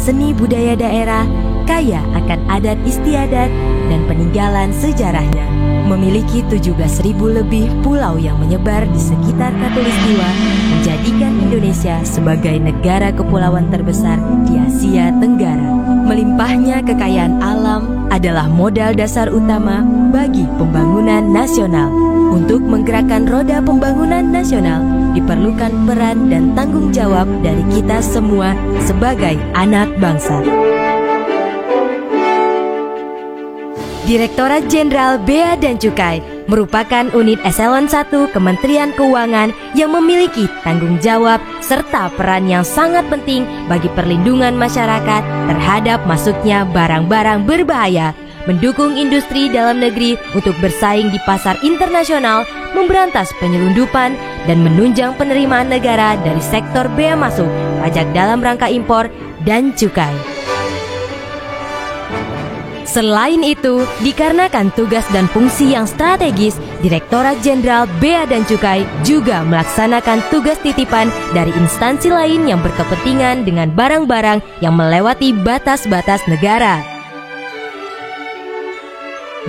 seni budaya daerah, kaya akan adat istiadat dan peninggalan sejarahnya. Memiliki 17.000 lebih pulau yang menyebar di sekitar Khatulistiwa, menjadikan Indonesia sebagai negara kepulauan terbesar di Asia Tenggara. Melimpahnya kekayaan alam adalah modal dasar utama bagi pembangunan nasional. Untuk menggerakkan roda pembangunan nasional, diperlukan peran dan tanggung jawab dari kita semua sebagai anak bangsa. Direktorat Jenderal Bea dan Cukai merupakan unit eselon 1 Kementerian Keuangan yang memiliki tanggung jawab serta peran yang sangat penting bagi perlindungan masyarakat terhadap masuknya barang-barang berbahaya, mendukung industri dalam negeri untuk bersaing di pasar internasional, memberantas penyelundupan, dan menunjang penerimaan negara dari sektor bea masuk, pajak dalam rangka impor, dan cukai. Selain itu, dikarenakan tugas dan fungsi yang strategis, Direktorat Jenderal Bea dan Cukai juga melaksanakan tugas titipan dari instansi lain yang berkepentingan dengan barang-barang yang melewati batas-batas negara.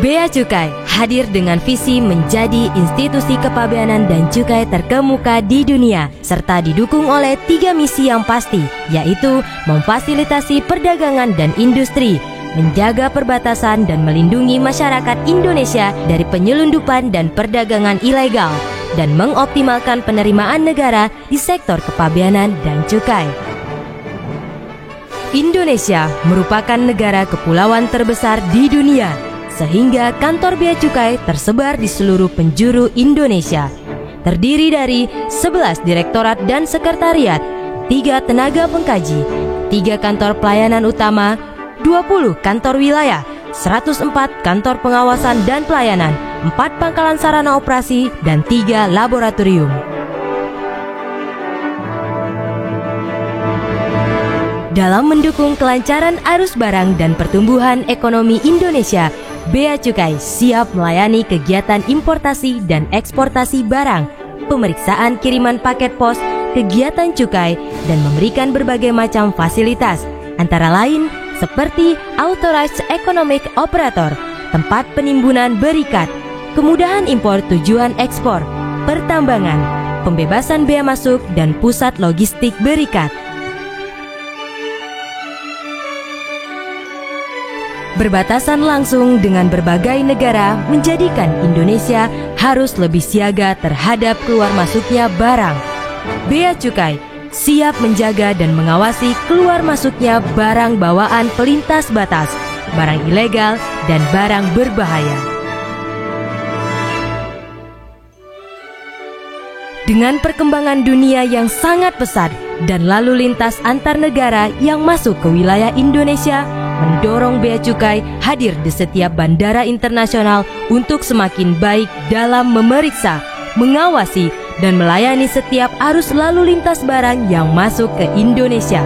Bea Cukai hadir dengan visi menjadi institusi kepabeanan dan cukai terkemuka di dunia, serta didukung oleh 3 misi yang pasti, yaitu memfasilitasi perdagangan dan industri, menjaga perbatasan dan melindungi masyarakat Indonesia dari penyelundupan dan perdagangan ilegal, dan mengoptimalkan penerimaan negara di sektor kepabeanan dan cukai. Indonesia merupakan negara kepulauan terbesar di dunia, sehingga kantor bea cukai tersebar di seluruh penjuru Indonesia. Terdiri dari 11 direktorat dan sekretariat, 3 tenaga pengkaji, 3 kantor pelayanan utama, 20 kantor wilayah, 104 kantor pengawasan dan pelayanan, 4 pangkalan sarana operasi, dan 3 laboratorium. Dalam mendukung kelancaran arus barang dan pertumbuhan ekonomi Indonesia, Bea Cukai siap melayani kegiatan importasi dan eksportasi barang, pemeriksaan kiriman paket pos, kegiatan cukai, dan memberikan berbagai macam fasilitas, antara lain seperti Authorized Economic Operator, tempat penimbunan berikat, kemudahan impor tujuan ekspor, pertambangan, pembebasan bea masuk, dan pusat logistik berikat. Berbatasan langsung dengan berbagai negara menjadikan Indonesia harus lebih siaga terhadap keluar masuknya barang. Bea Cukai siap menjaga dan mengawasi keluar masuknya barang bawaan pelintas batas, barang ilegal, dan barang berbahaya. Dengan perkembangan dunia yang sangat pesat dan lalu lintas antar negara yang masuk ke wilayah Indonesia, mendorong Bea Cukai hadir di setiap bandara internasional untuk semakin baik dalam memeriksa, mengawasi, dan melayani setiap arus lalu lintas barang yang masuk ke Indonesia.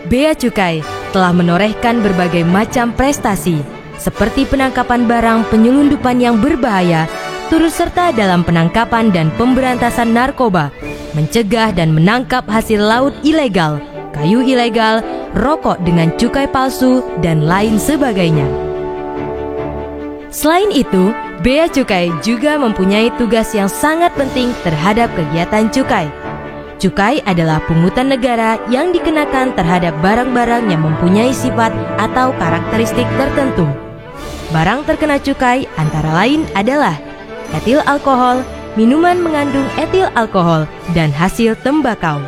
Bea Cukai telah menorehkan berbagai macam prestasi, seperti penangkapan barang penyelundupan yang berbahaya, turut serta dalam penangkapan dan pemberantasan narkoba, mencegah dan menangkap hasil laut ilegal, kayu ilegal, rokok dengan cukai palsu, dan lain sebagainya. Selain itu, Bea Cukai juga mempunyai tugas yang sangat penting terhadap kegiatan cukai. Cukai adalah pungutan negara yang dikenakan terhadap barang-barang yang mempunyai sifat atau karakteristik tertentu. Barang terkena cukai antara lain adalah etil alkohol, minuman mengandung etil alkohol, dan hasil tembakau.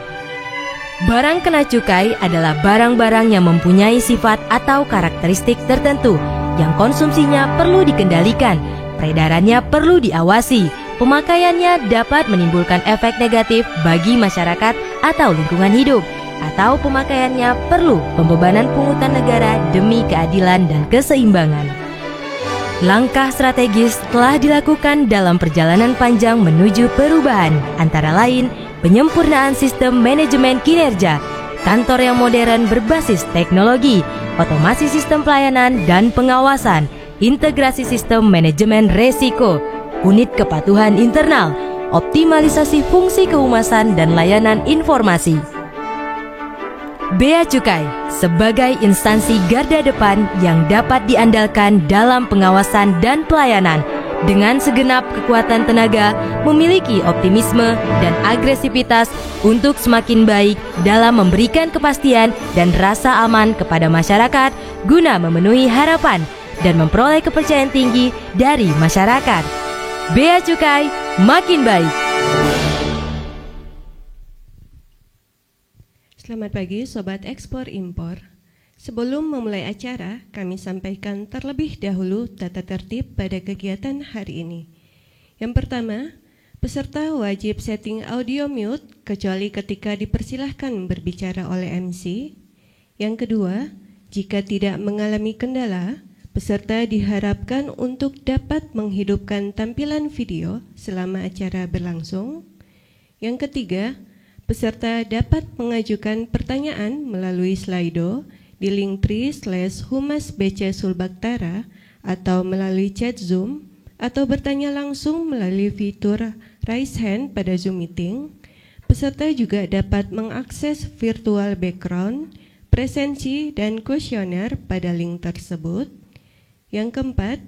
Barang kena cukai adalah barang-barang yang mempunyai sifat atau karakteristik tertentu, yang konsumsinya perlu dikendalikan, peredarannya perlu diawasi, pemakaiannya dapat menimbulkan efek negatif bagi masyarakat atau lingkungan hidup, atau pemakaiannya perlu pembebanan pungutan negara demi keadilan dan keseimbangan. Langkah strategis telah dilakukan dalam perjalanan panjang menuju perubahan, antara lain penyempurnaan sistem manajemen kinerja, kantor yang modern berbasis teknologi, otomasi sistem pelayanan dan pengawasan, integrasi sistem manajemen resiko, unit kepatuhan internal, optimalisasi fungsi kehumasan dan layanan informasi. Bea Cukai sebagai instansi garda depan yang dapat diandalkan dalam pengawasan dan pelayanan dengan segenap kekuatan tenaga memiliki optimisme dan agresivitas untuk semakin baik dalam memberikan kepastian dan rasa aman kepada masyarakat guna memenuhi harapan dan memperoleh kepercayaan tinggi dari masyarakat. Bea Cukai makin baik. Selamat pagi Sobat Ekspor Impor. Sebelum memulai acara, kami sampaikan terlebih dahulu tata tertib pada kegiatan hari ini. Yang pertama, peserta wajib setting audio mute kecuali ketika dipersilahkan berbicara oleh MC. Yang kedua, jika tidak mengalami kendala, peserta diharapkan untuk dapat menghidupkan tampilan video selama acara berlangsung. Yang ketiga, peserta dapat mengajukan pertanyaan melalui Slido di linktree/humas.bc Sulbaktara atau melalui chat Zoom atau bertanya langsung melalui fitur raise hand pada Zoom meeting. Peserta juga dapat mengakses virtual background, presensi, dan kuesioner pada link tersebut. Yang keempat,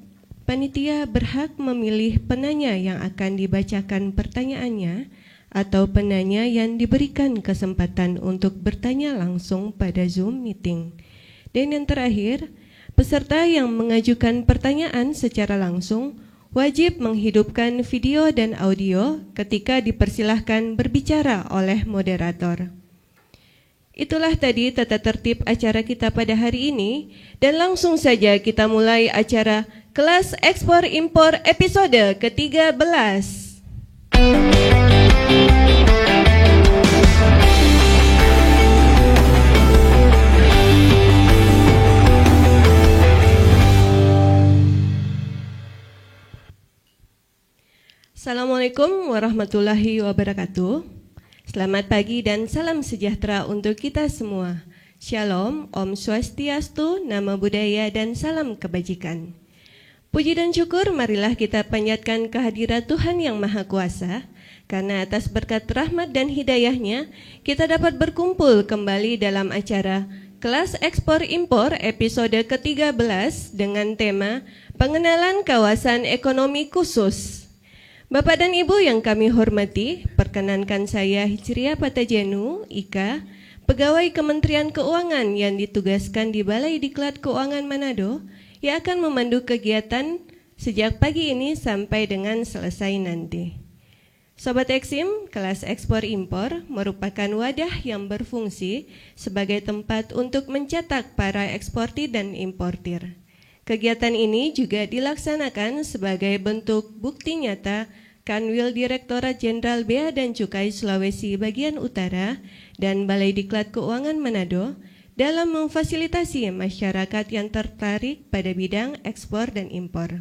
panitia berhak memilih penanya yang akan dibacakan pertanyaannya atau penanya yang diberikan kesempatan untuk bertanya langsung pada Zoom meeting. Dan yang terakhir, peserta yang mengajukan pertanyaan secara langsung wajib menghidupkan video dan audio ketika dipersilahkan berbicara oleh moderator. Itulah tadi tata tertib acara kita pada hari ini, dan langsung saja kita mulai acara Kelas Ekspor Impor episode ke-13. Assalamualaikum warahmatullahi wabarakatuh. Selamat pagi dan salam sejahtera untuk kita semua. Shalom, Om Swastiastu, Namo Buddhaya, dan salam kebajikan. Puji dan syukur marilah kita panjatkan kehadirat Tuhan Yang Maha Kuasa, karena atas berkat rahmat dan hidayahnya kita dapat berkumpul kembali dalam acara Kelas Ekspor Impor episode ke-13 dengan tema Pengenalan Kawasan Ekonomi Khusus. Bapak dan Ibu yang kami hormati, perkenankan saya Hijriah Patajenu, Ika, pegawai Kementerian Keuangan yang ditugaskan di Balai Diklat Keuangan Manado, yang akan memandu kegiatan sejak pagi ini sampai dengan selesai nanti. Sobat Eksim, Kelas Ekspor Impor merupakan wadah yang berfungsi sebagai tempat untuk mencetak para eksportir dan importir. Kegiatan ini juga dilaksanakan sebagai bentuk bukti nyata Kanwil Direktorat Jenderal Bea dan Cukai Sulawesi Bagian Utara dan Balai Diklat Keuangan Manado dalam memfasilitasi masyarakat yang tertarik pada bidang ekspor dan impor.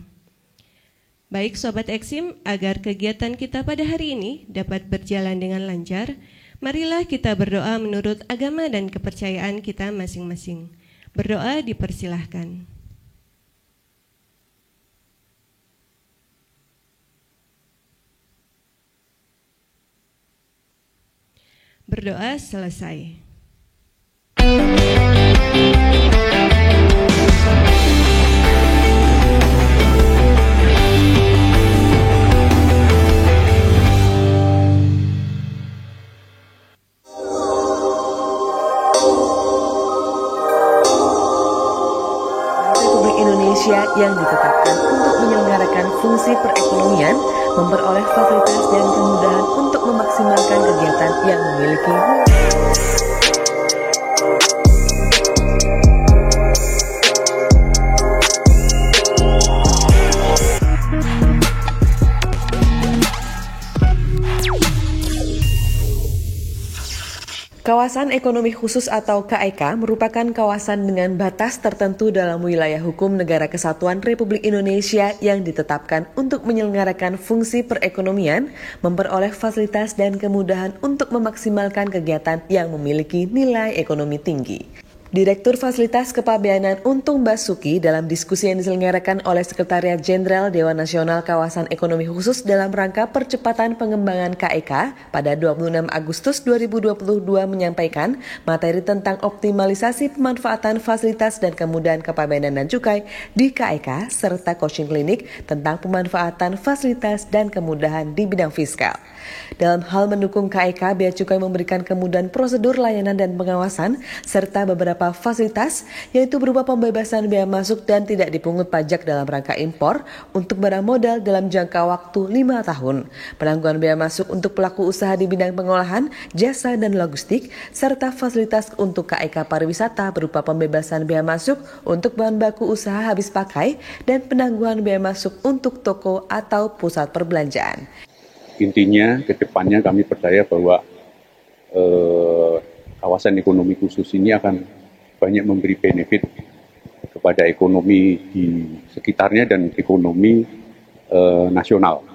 Baik Sobat Eksim, agar kegiatan kita pada hari ini dapat berjalan dengan lancar, marilah kita berdoa menurut agama dan kepercayaan kita masing-masing. Berdoa dipersilahkan. Berdoa selesai. Republik Indonesia yang ditetapkan untuk menyelenggarakan fungsi perekonomian, memperoleh fasilitas dan kemudahan untuk memaksimalkan kegiatan yang memiliki Kawasan Ekonomi Khusus atau KEK merupakan kawasan dengan batas tertentu dalam wilayah hukum Negara Kesatuan Republik Indonesia yang ditetapkan untuk menyelenggarakan fungsi perekonomian, memperoleh fasilitas dan kemudahan untuk memaksimalkan kegiatan yang memiliki nilai ekonomi tinggi. Direktur Fasilitas Kepabeanan Untung Basuki dalam diskusi yang diselenggarakan oleh Sekretariat Jenderal Dewan Nasional Kawasan Ekonomi Khusus dalam rangka percepatan pengembangan KEK pada 26 Agustus 2022 menyampaikan materi tentang optimalisasi pemanfaatan fasilitas dan kemudahan kepabeanan dan cukai di KEK serta coaching klinik tentang pemanfaatan fasilitas dan kemudahan di bidang fiskal. Dalam hal mendukung KEK, Bea Cukai memberikan kemudahan prosedur layanan dan pengawasan serta beberapa fasilitas, yaitu berupa pembebasan bea masuk dan tidak dipungut pajak dalam rangka impor untuk barang modal dalam jangka waktu 5 tahun, penangguhan bea masuk untuk pelaku usaha di bidang pengolahan, jasa dan logistik, serta fasilitas untuk KEK pariwisata berupa pembebasan bea masuk untuk bahan baku usaha habis pakai dan penangguhan bea masuk untuk toko atau pusat perbelanjaan. Intinya, ke depannya kami percaya bahwa kawasan ekonomi khusus ini akan banyak memberi benefit kepada ekonomi di sekitarnya dan ekonomi nasional.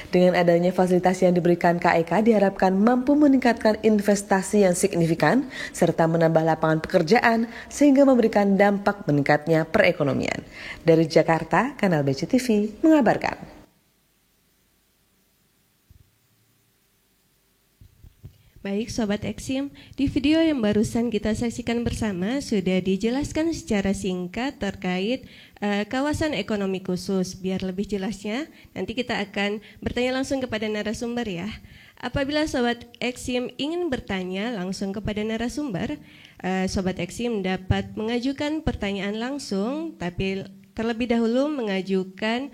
Dengan adanya fasilitas yang diberikan KEK diharapkan mampu meningkatkan investasi yang signifikan serta menambah lapangan pekerjaan sehingga memberikan dampak meningkatnya perekonomian. Dari Jakarta, Kanal BCTV mengabarkan. Baik Sobat Eksim, di video yang barusan kita saksikan bersama sudah dijelaskan secara singkat terkait kawasan ekonomi khusus. Biar lebih jelasnya, nanti kita akan bertanya langsung kepada narasumber ya. Apabila Sobat Eksim ingin bertanya langsung kepada narasumber, Sobat Eksim dapat mengajukan pertanyaan langsung, tapi terlebih dahulu mengajukan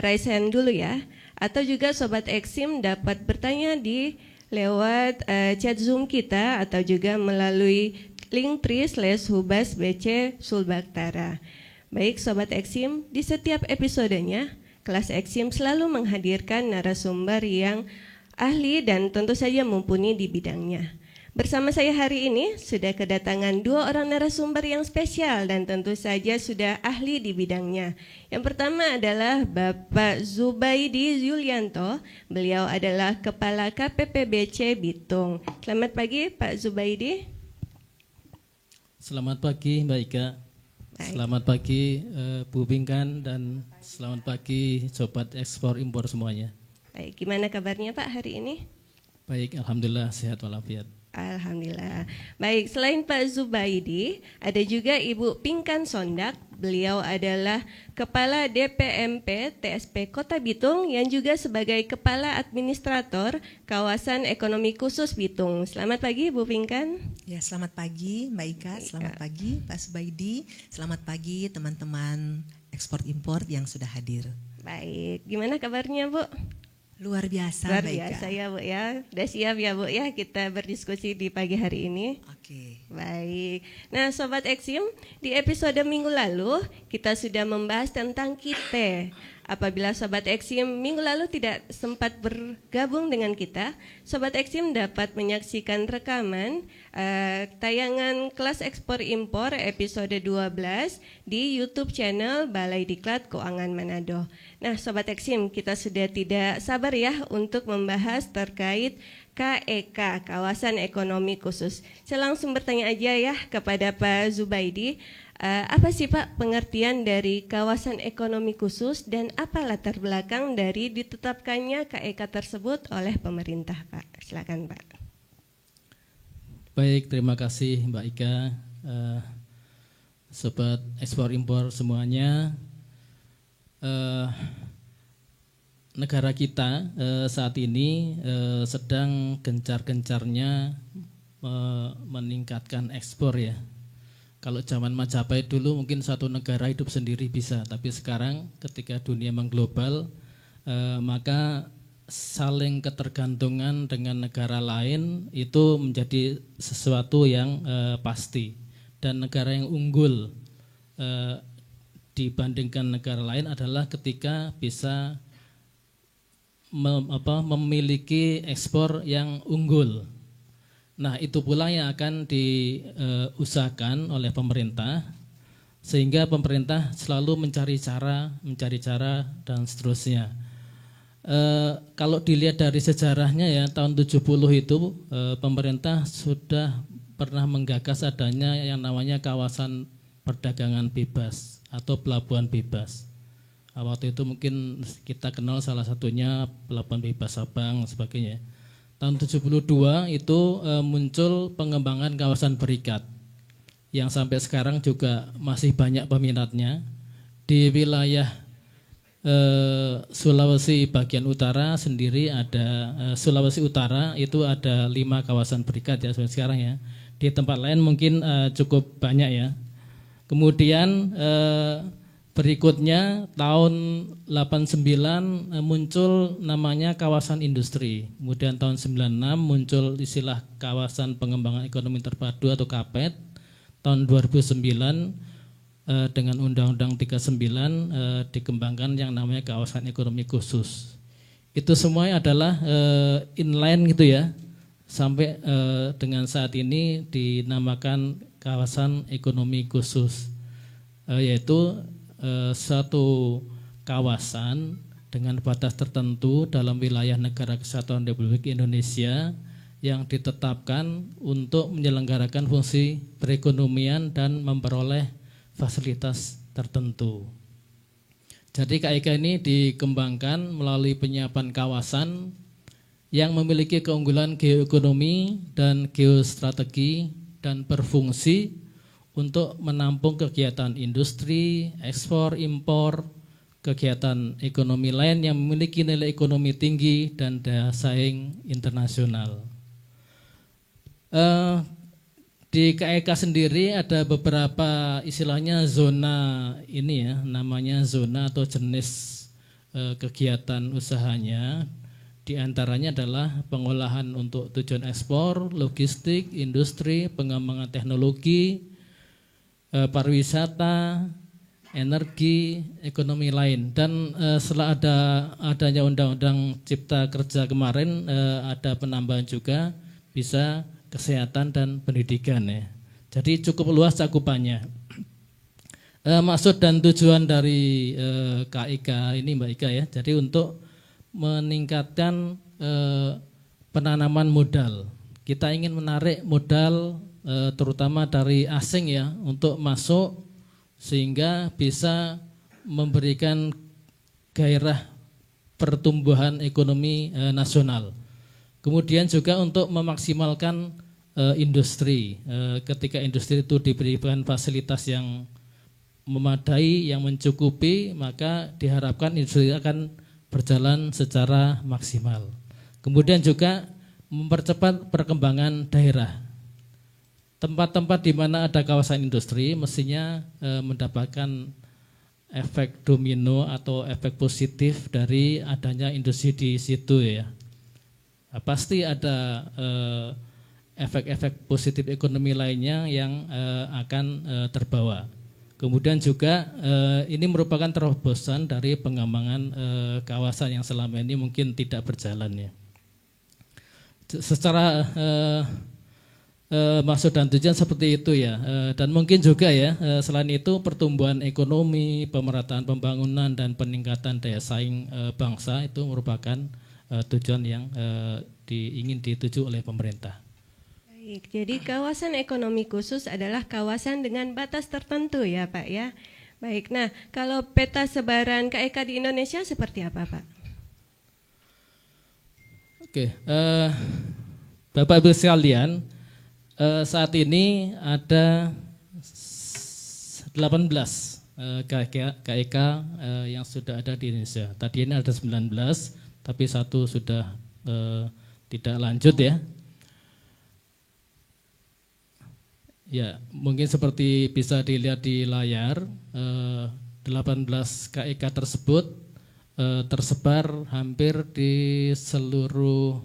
raise hand dulu ya. Atau juga Sobat Eksim dapat bertanya di lewat chat Zoom kita atau juga melalui linktree/hubas.bc Sulbaktara. Baik Sobat Eksim, di setiap episodenya, kelas Eksim selalu menghadirkan narasumber yang ahli dan tentu saja mumpuni di bidangnya. Bersama saya hari ini sudah kedatangan 2 orang narasumber yang spesial dan tentu saja sudah ahli di bidangnya. Yang pertama adalah Bapak Zubaidi Yulianto, beliau adalah Kepala KPPBC Bitung. Selamat pagi Pak Zubaidi. Selamat pagi Mbak Ika. Baik. Selamat pagi Bu Bingkan dan selamat pagi Sobat Ekspor Impor semuanya. Baik, gimana kabarnya Pak hari ini? Baik, Alhamdulillah sehat walafiat. Alhamdulillah. Baik, selain Pak Zubaidi, ada juga Ibu Pinkan Sondak. Beliau adalah Kepala DPMP TSP Kota Bitung yang juga sebagai Kepala Administrator Kawasan Ekonomi Khusus Bitung. Selamat pagi Bu Pinkan. Ya, selamat pagi Mbak Ika, selamat pagi Pak Zubaidi, selamat pagi teman-teman ekspor impor yang sudah hadir. Baik, gimana kabarnya Bu? Luar biasa. Luar biasa ya Bu ya. Udah siap ya Bu ya kita berdiskusi di pagi hari ini. Oke. Baik. Nah Sobat Eksim, di episode minggu lalu kita sudah membahas tentang kite. Apabila Sobat Eksim minggu lalu tidak sempat bergabung dengan kita, Sobat Eksim dapat menyaksikan rekaman tayangan kelas ekspor impor episode 12 di YouTube channel Balai Diklat Keuangan Manado. Nah Sobat Eksim, kita sudah tidak sabar ya untuk membahas terkait KEK, Kawasan Ekonomi Khusus. Saya langsung bertanya aja ya kepada Pak Zubaidi. Apa sih Pak pengertian dari kawasan ekonomi khusus dan apa latar belakang dari ditetapkannya KEK tersebut oleh pemerintah Pak? Silakan Pak. Baik, terima kasih Mbak Ika, Sobat Ekspor Impor semuanya. Negara kita saat ini sedang gencar-gencarnya meningkatkan ekspor ya. Kalau zaman Majapahit dulu mungkin satu negara hidup sendiri bisa, tapi sekarang ketika dunia mengglobal maka saling ketergantungan dengan negara lain itu menjadi sesuatu yang pasti. Dan negara yang unggul dibandingkan negara lain adalah ketika bisa memiliki ekspor yang unggul. Nah, itu pula yang akan diusahakan oleh pemerintah, sehingga pemerintah selalu mencari cara dan seterusnya. Kalau dilihat dari sejarahnya ya, tahun 70 itu pemerintah sudah pernah menggagas adanya yang namanya kawasan perdagangan bebas atau pelabuhan bebas. Waktu itu mungkin kita kenal salah satunya Pelabuhan Bebas Sabang dan sebagainya. Tahun 72 itu muncul pengembangan kawasan berikat yang sampai sekarang juga masih banyak peminatnya. Di wilayah Sulawesi bagian utara sendiri ada Sulawesi Utara itu ada 5 kawasan berikat ya sampai sekarang ya. Di tempat lain mungkin cukup banyak ya. Kemudian berikutnya tahun 89 muncul namanya kawasan industri. Kemudian tahun 96 muncul istilah kawasan pengembangan ekonomi terpadu atau KAPET. Tahun 2009 dengan Undang-Undang 39 dikembangkan yang namanya kawasan ekonomi khusus. Itu semuanya adalah inline gitu ya. Sampai dengan saat ini dinamakan kawasan ekonomi khusus. Yaitu satu kawasan dengan batas tertentu dalam wilayah Negara Kesatuan Republik Indonesia yang ditetapkan untuk menyelenggarakan fungsi perekonomian dan memperoleh fasilitas tertentu. Jadi KIK ini dikembangkan melalui penyiapan kawasan yang memiliki keunggulan geoekonomi dan geostrategi dan berfungsi untuk menampung kegiatan industri, ekspor, impor, kegiatan ekonomi lain yang memiliki nilai ekonomi tinggi dan daya saing internasional. Di KIK sendiri ada beberapa istilahnya zona ini ya, namanya zona atau jenis kegiatan usahanya. Di antaranya adalah pengolahan untuk tujuan ekspor, logistik, industri, pengembangan teknologi, pariwisata, energi, ekonomi lain. Dan setelah adanya Undang-Undang Cipta Kerja kemarin ada penambahan juga bisa kesehatan dan pendidikan ya. Jadi cukup luas cakupannya. Maksud dan tujuan dari KIK ini Mbak Ika ya. Jadi untuk meningkatkan penanaman modal. Kita ingin menarik modal terutama dari asing ya untuk masuk sehingga bisa memberikan gairah pertumbuhan ekonomi nasional. Kemudian juga untuk memaksimalkan industri. Ketika industri itu diberikan fasilitas yang memadai, yang mencukupi, maka diharapkan industri akan berjalan secara maksimal. Kemudian juga mempercepat perkembangan daerah. Tempat-tempat di mana ada kawasan industri mestinya mendapatkan efek domino atau efek positif dari adanya industri di situ ya. Pasti ada efek-efek positif ekonomi lainnya yang akan terbawa. Kemudian juga ini merupakan terobosan dari pengembangan kawasan yang selama ini mungkin tidak berjalan ya. Secara maksud dan tujuan seperti itu ya, dan mungkin juga ya selain itu pertumbuhan ekonomi, pemerataan pembangunan dan peningkatan daya saing bangsa itu merupakan tujuan yang ingin dituju oleh pemerintah. Baik, jadi kawasan ekonomi khusus adalah kawasan dengan batas tertentu ya Pak ya. Baik, nah kalau peta sebaran KIK di Indonesia seperti apa Pak? Oke, Bapak Ibu sekalian, saat ini ada 18 KIK yang sudah ada di Indonesia. Tadi ini ada 19, tapi satu sudah tidak lanjut ya. Ya, mungkin seperti bisa dilihat di layar, 18 KIK tersebut tersebar hampir di seluruh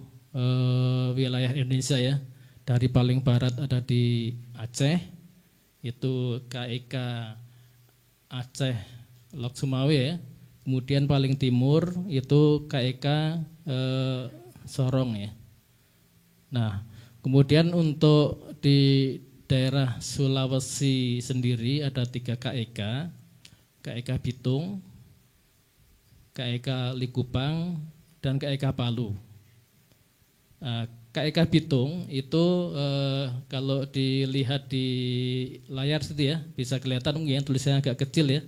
wilayah Indonesia ya. Dari paling barat ada di Aceh, itu KIK Aceh Lok Sumawe ya. Kemudian paling timur itu KIK Sorong ya. Nah, kemudian untuk di daerah Sulawesi sendiri ada 3 KIK, KIK Bitung, KIK Likupang, dan KIK Palu. KEK Bitung itu kalau dilihat di layar situ ya, bisa kelihatan mungkin tulisannya agak kecil ya.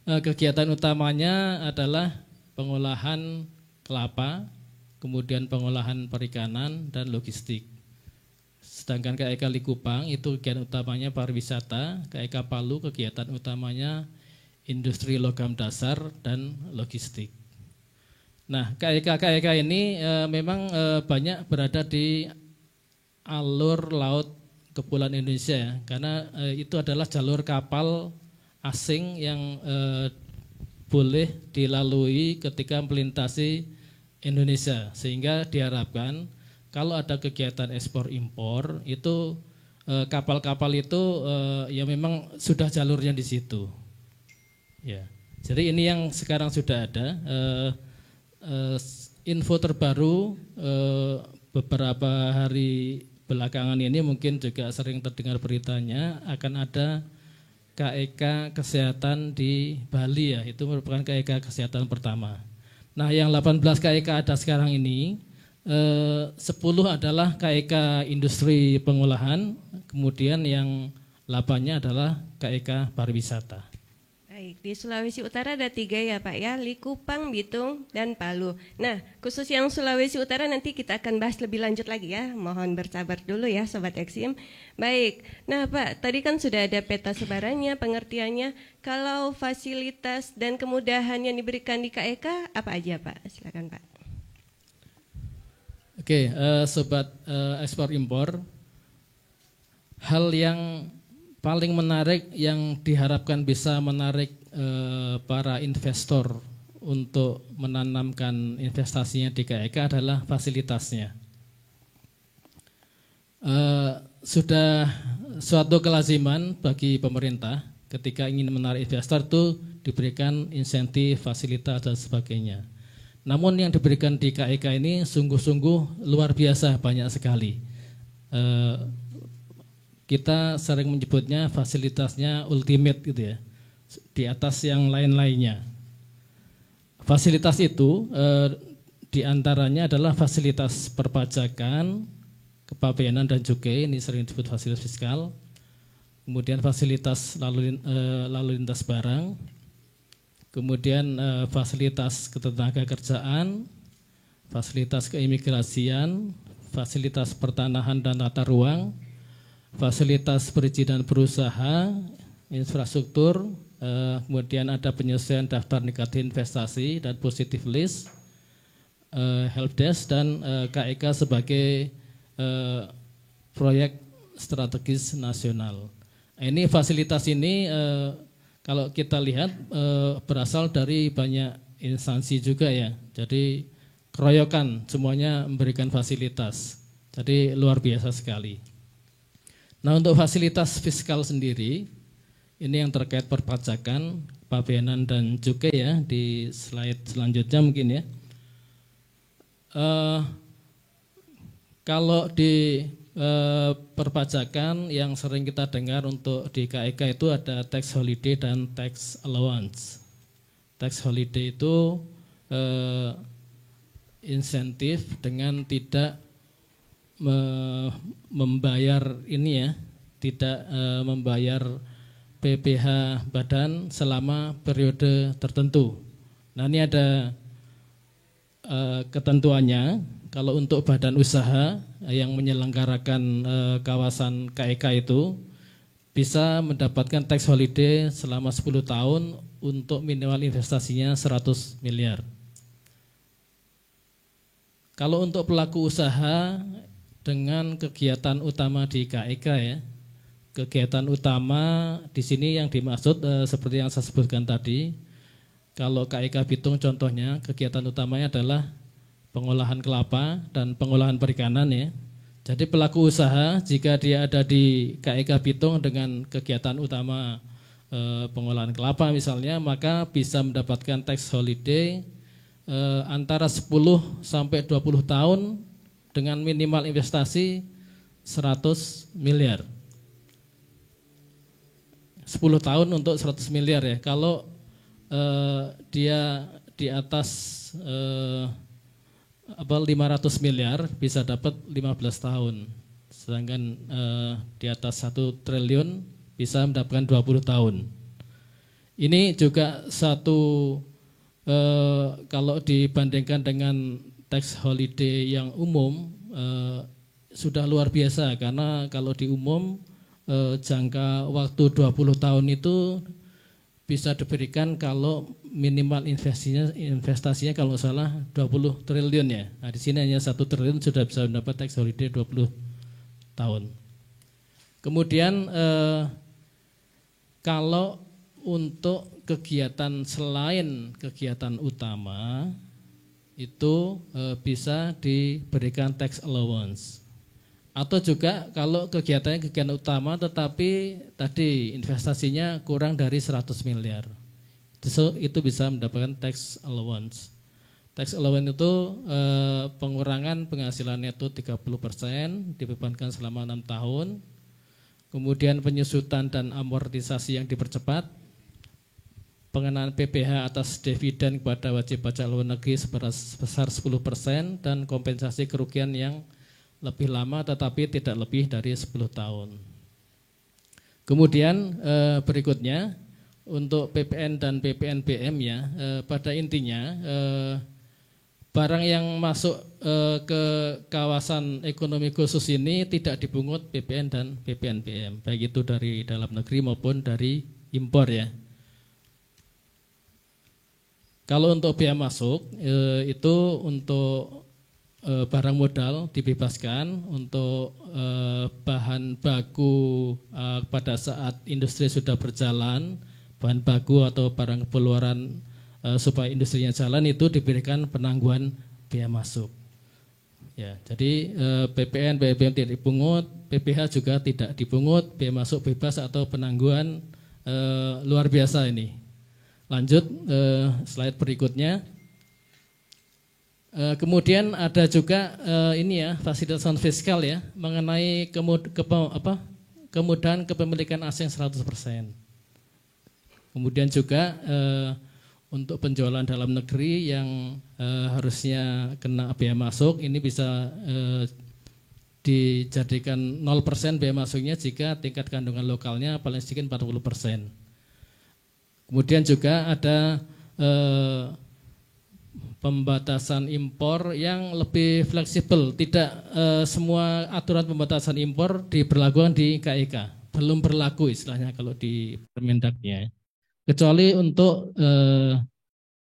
Kegiatan utamanya adalah pengolahan kelapa, kemudian pengolahan perikanan dan logistik. Sedangkan KEK Likupang itu kegiatan utamanya pariwisata, KEK Palu kegiatan utamanya industri logam dasar dan logistik. Nah, KEK ini memang banyak berada di alur laut Kepulauan Indonesia ya, karena itu adalah jalur kapal asing yang boleh dilalui ketika melintasi Indonesia, sehingga diharapkan kalau ada kegiatan ekspor impor itu kapal-kapal itu ya memang sudah jalurnya di situ. Ya, jadi ini yang sekarang sudah ada. Info terbaru beberapa hari belakangan ini mungkin juga sering terdengar beritanya akan ada KEK kesehatan di Bali ya, itu merupakan KEK kesehatan pertama. Nah, yang 18 KEK ada sekarang ini 10 adalah KEK industri pengolahan, kemudian yang 8-nya adalah KEK pariwisata. Baik, di Sulawesi Utara ada 3 ya Pak ya, Likupang, Bitung, dan Palu. Nah, khusus yang Sulawesi Utara nanti kita akan bahas lebih lanjut lagi ya, mohon bersabar dulu ya Sobat Eksim. Baik, nah Pak, tadi kan sudah ada peta sebarannya, pengertiannya. Kalau fasilitas dan kemudahan yang diberikan di KEK, apa aja Pak? Silakan Pak. Oke, Sobat ekspor impor, hal yang paling menarik yang diharapkan bisa menarik para investor untuk menanamkan investasinya di KEK adalah fasilitasnya. Sudah suatu kelaziman bagi pemerintah ketika ingin menarik investor itu diberikan insentif, fasilitas dan sebagainya. Namun yang diberikan di KEK ini sungguh-sungguh luar biasa banyak sekali. Kita sering menyebutnya fasilitasnya ultimate gitu ya, di atas yang lain-lainnya. Fasilitas itu diantaranya adalah fasilitas perpajakan, kepabeanan dan cukai, ini sering disebut fasilitas fiskal. Kemudian fasilitas lalu lintas barang, kemudian fasilitas ketenagakerjaan, fasilitas keimigrasian, fasilitas pertanahan dan tata ruang, fasilitas perizinan berusaha, infrastruktur, kemudian ada penyesuaian daftar negatif investasi dan positive list, helpdesk dan KEK sebagai proyek strategis nasional. Ini fasilitas ini kalau kita lihat berasal dari banyak instansi juga ya. Jadi keroyokan semuanya memberikan fasilitas. Jadi luar biasa sekali. Nah, untuk fasilitas fiskal sendiri ini yang terkait perpajakan, kepabeanan dan cukai ya, di slide selanjutnya mungkin ya. Kalau di perpajakan yang sering kita dengar untuk di KEK itu ada tax holiday dan tax allowance. Tax holiday itu insentif dengan tidak membayar ini ya, tidak membayar PPh badan selama periode tertentu. Nah, ini ada ketentuannya. Kalau untuk badan usaha yang menyelenggarakan kawasan KEK itu bisa mendapatkan tax holiday selama 10 tahun untuk minimal investasinya 100 miliar. Kalau untuk pelaku usaha dengan kegiatan utama di KEK ya, kegiatan utama di sini yang dimaksud seperti yang saya sebutkan tadi. Kalau KEK Bitung contohnya kegiatan utamanya adalah pengolahan kelapa dan pengolahan perikanan ya. Jadi pelaku usaha jika dia ada di KEK Bitung dengan kegiatan utama pengolahan kelapa misalnya, maka bisa mendapatkan tax holiday antara 10 sampai 20 tahun dengan minimal investasi 100 miliar. 10 tahun untuk 100 miliar ya. Kalau dia di atas 500 miliar bisa dapat 15 tahun. Sedangkan di atas 1 triliun bisa mendapatkan 20 tahun. Ini juga satu kalau dibandingkan dengan tax holiday yang umum sudah luar biasa, karena kalau di umum jangka waktu 20 tahun itu bisa diberikan kalau minimal investasinya kalau salah 20 triliun ya. Nah, di sini hanya 1 triliun sudah bisa mendapat tax holiday 20 tahun. Kemudian kalau untuk kegiatan selain kegiatan utama itu bisa diberikan tax allowance. Atau juga kalau kegiatannya kegiatan utama tetapi tadi investasinya kurang dari 100 miliar. Itu bisa mendapatkan tax allowance. Tax allowance itu pengurangan penghasilan neto 30%, dibebankan selama 6 tahun. Kemudian penyusutan dan amortisasi yang dipercepat. Pengenaan PPh atas dividen kepada wajib pajak luar negeri sebesar 10% dan kompensasi kerugian yang lebih lama tetapi tidak lebih dari 10 tahun. Kemudian berikutnya untuk PPN dan PPNBM ya, pada intinya barang yang masuk ke kawasan ekonomi khusus ini tidak dipungut PPN dan PPNBM, baik itu dari dalam negeri maupun dari impor ya. Kalau untuk biaya masuk itu untuk barang modal dibebaskan, untuk bahan baku pada saat industri sudah berjalan, bahan baku atau barang keluaran supaya industrinya jalan itu diberikan penangguhan biaya masuk. Ya, jadi PPN, BBM tidak dipungut, PPh juga tidak dipungut, biaya masuk bebas atau penangguhan luar biasa ini. Lanjut slide berikutnya. Kemudian ada juga ini ya, fasilitas non fiskal ya, mengenai kemudahan kepemilikan asing 100%. Kemudian juga untuk penjualan dalam negeri yang harusnya kena biaya masuk, ini bisa dijadikan 0% biaya masuknya jika tingkat kandungan lokalnya paling sedikit 40%. Kemudian juga ada pembatasan impor yang lebih fleksibel. Tidak semua aturan pembatasan impor diberlakukan di KEK. Belum berlaku istilahnya kalau di Permendagnya. Kecuali untuk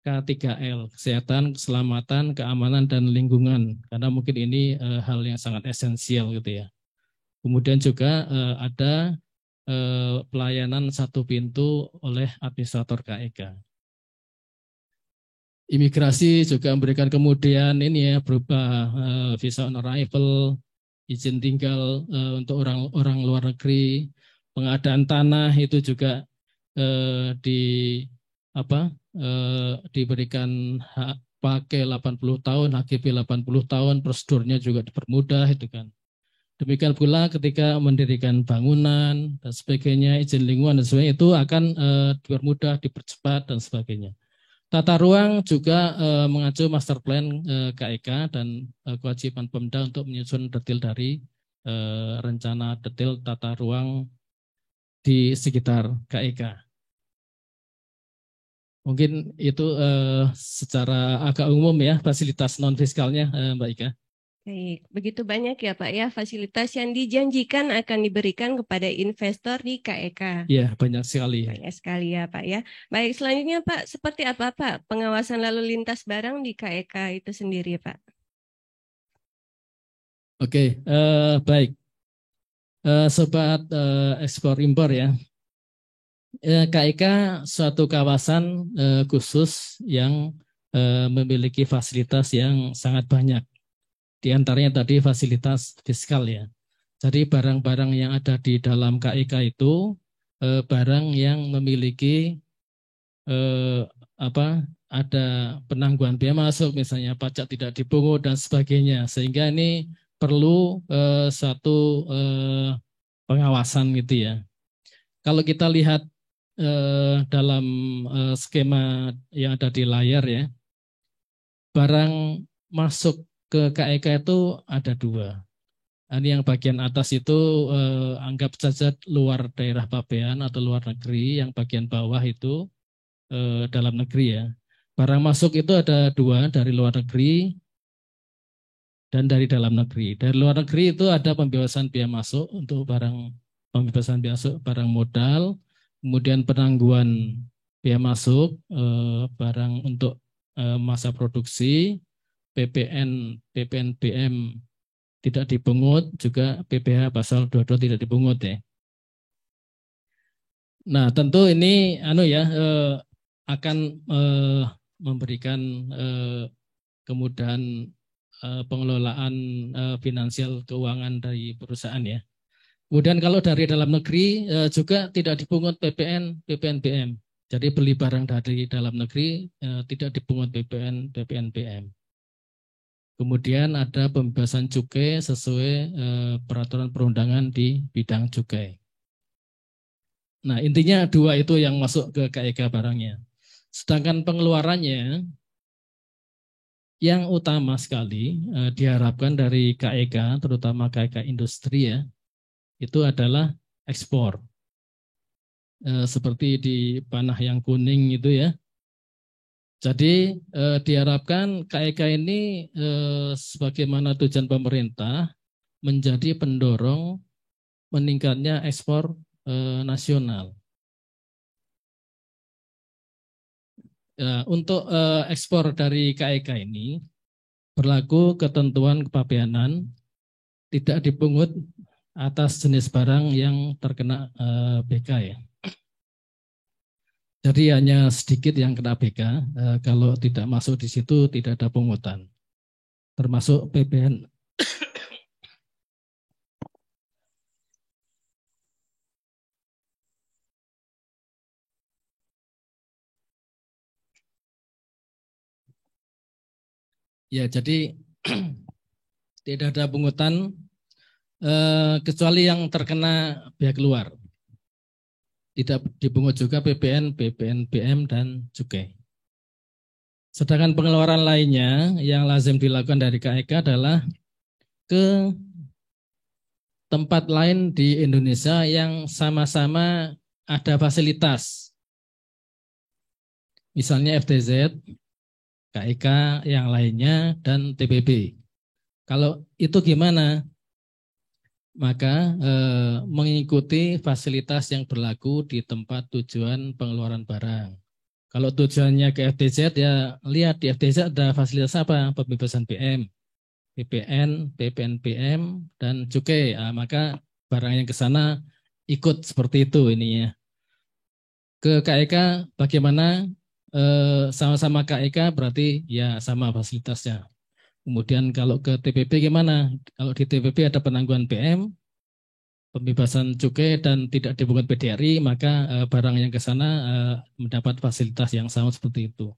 K3L, kesehatan, keselamatan, keamanan, dan lingkungan. Karena mungkin ini hal yang sangat esensial gitu ya. Kemudian juga ada pelayanan satu pintu oleh administrator KEK. Imigrasi juga memberikan kemudian ini ya, berupa visa on arrival, izin tinggal untuk orang luar negeri, pengadaan tanah itu juga diberikan hak pakai 80 tahun, HGB 80 tahun, prosedurnya juga dipermudah itu kan. Demikian pula ketika mendirikan bangunan dan sebagainya, izin lingkungan dan sebagainya itu akan dipermudah, dipercepat dan sebagainya. Tata ruang juga mengacu master plan KEK dan kewajiban Pemda untuk menyusun detail dari rencana detail tata ruang di sekitar KEK. Mungkin itu secara agak umum ya fasilitas non fiskalnya Mbak Ika. Baik, begitu banyak ya Pak ya fasilitas yang dijanjikan akan diberikan kepada investor di KEK. Iya, banyak sekali. Banyak sekali ya Pak ya. Baik, selanjutnya Pak, seperti apa Pak pengawasan lalu lintas barang di KEK itu sendiri Pak? Oke, baik. Sobat ekspor impor ya. KEK suatu kawasan khusus yang memiliki fasilitas yang sangat banyak. Di antaranya tadi fasilitas fiskal ya. Jadi barang-barang yang ada di dalam KEK itu barang yang memiliki ada penangguhan biaya masuk, misalnya pajak tidak dipungut dan sebagainya. Sehingga ini perlu satu pengawasan gitu ya. Kalau kita lihat dalam skema yang ada di layar ya, barang masuk ke KEK itu ada dua. Ini yang bagian atas itu anggap saja luar daerah pabean atau luar negeri, yang bagian bawah itu dalam negeri ya. Barang masuk itu ada dua, dari luar negeri dan dari dalam negeri. Dari luar negeri itu ada pembebasan biaya masuk untuk pembebasan biaya masuk barang modal, kemudian penangguhan biaya masuk barang untuk masa produksi, PPNBM tidak dipungut, juga PPh pasal 22 tidak dipungut ya. Nah, tentu ini akan memberikan kemudahan pengelolaan finansial keuangan dari perusahaan ya. Kemudian kalau dari dalam negeri juga tidak dipungut PPNBM. Jadi beli barang dari dalam negeri tidak dipungut PPNBM. Kemudian ada pembebasan cukai sesuai peraturan perundangan di bidang cukai. Nah, intinya dua itu yang masuk ke KEK barangnya. Sedangkan pengeluarannya yang utama sekali diharapkan dari KEK, terutama KEK industri ya, itu adalah ekspor. Seperti di panah yang kuning itu ya. Jadi diharapkan KEK ini sebagaimana tujuan pemerintah menjadi pendorong meningkatnya ekspor nasional. Untuk ekspor dari KEK ini berlaku ketentuan kepabeanan tidak dipungut atas jenis barang yang terkena BK ya. Jadi hanya sedikit yang kena BK, kalau tidak masuk di situ tidak ada pungutan. Termasuk PPN. Ya, jadi tidak ada pungutan kecuali yang terkena biaya keluar. Tidak dipungut juga PPN, PPNBM, dan cukai. Sedangkan pengeluaran lainnya yang lazim dilakukan dari KEK adalah ke tempat lain di Indonesia yang sama-sama ada fasilitas. Misalnya FTZ, KEK yang lainnya, dan TBB. Kalau itu gimana? Maka mengikuti fasilitas yang berlaku di tempat tujuan pengeluaran barang. Kalau tujuannya ke FTZ ya lihat di FTZ ada fasilitas apa? Pembebasan BM, PPN, PPNBM, dan cukai. Maka barang yang ke sana ikut seperti itu ininya. Ke KEK bagaimana? Sama-sama KEK berarti ya sama fasilitasnya. Kemudian kalau ke TPP gimana? Kalau di TPP ada penangguhan BM, pembebasan cukai dan tidak dipungut PDRI, maka barang yang ke sana mendapat fasilitas yang sama seperti itu.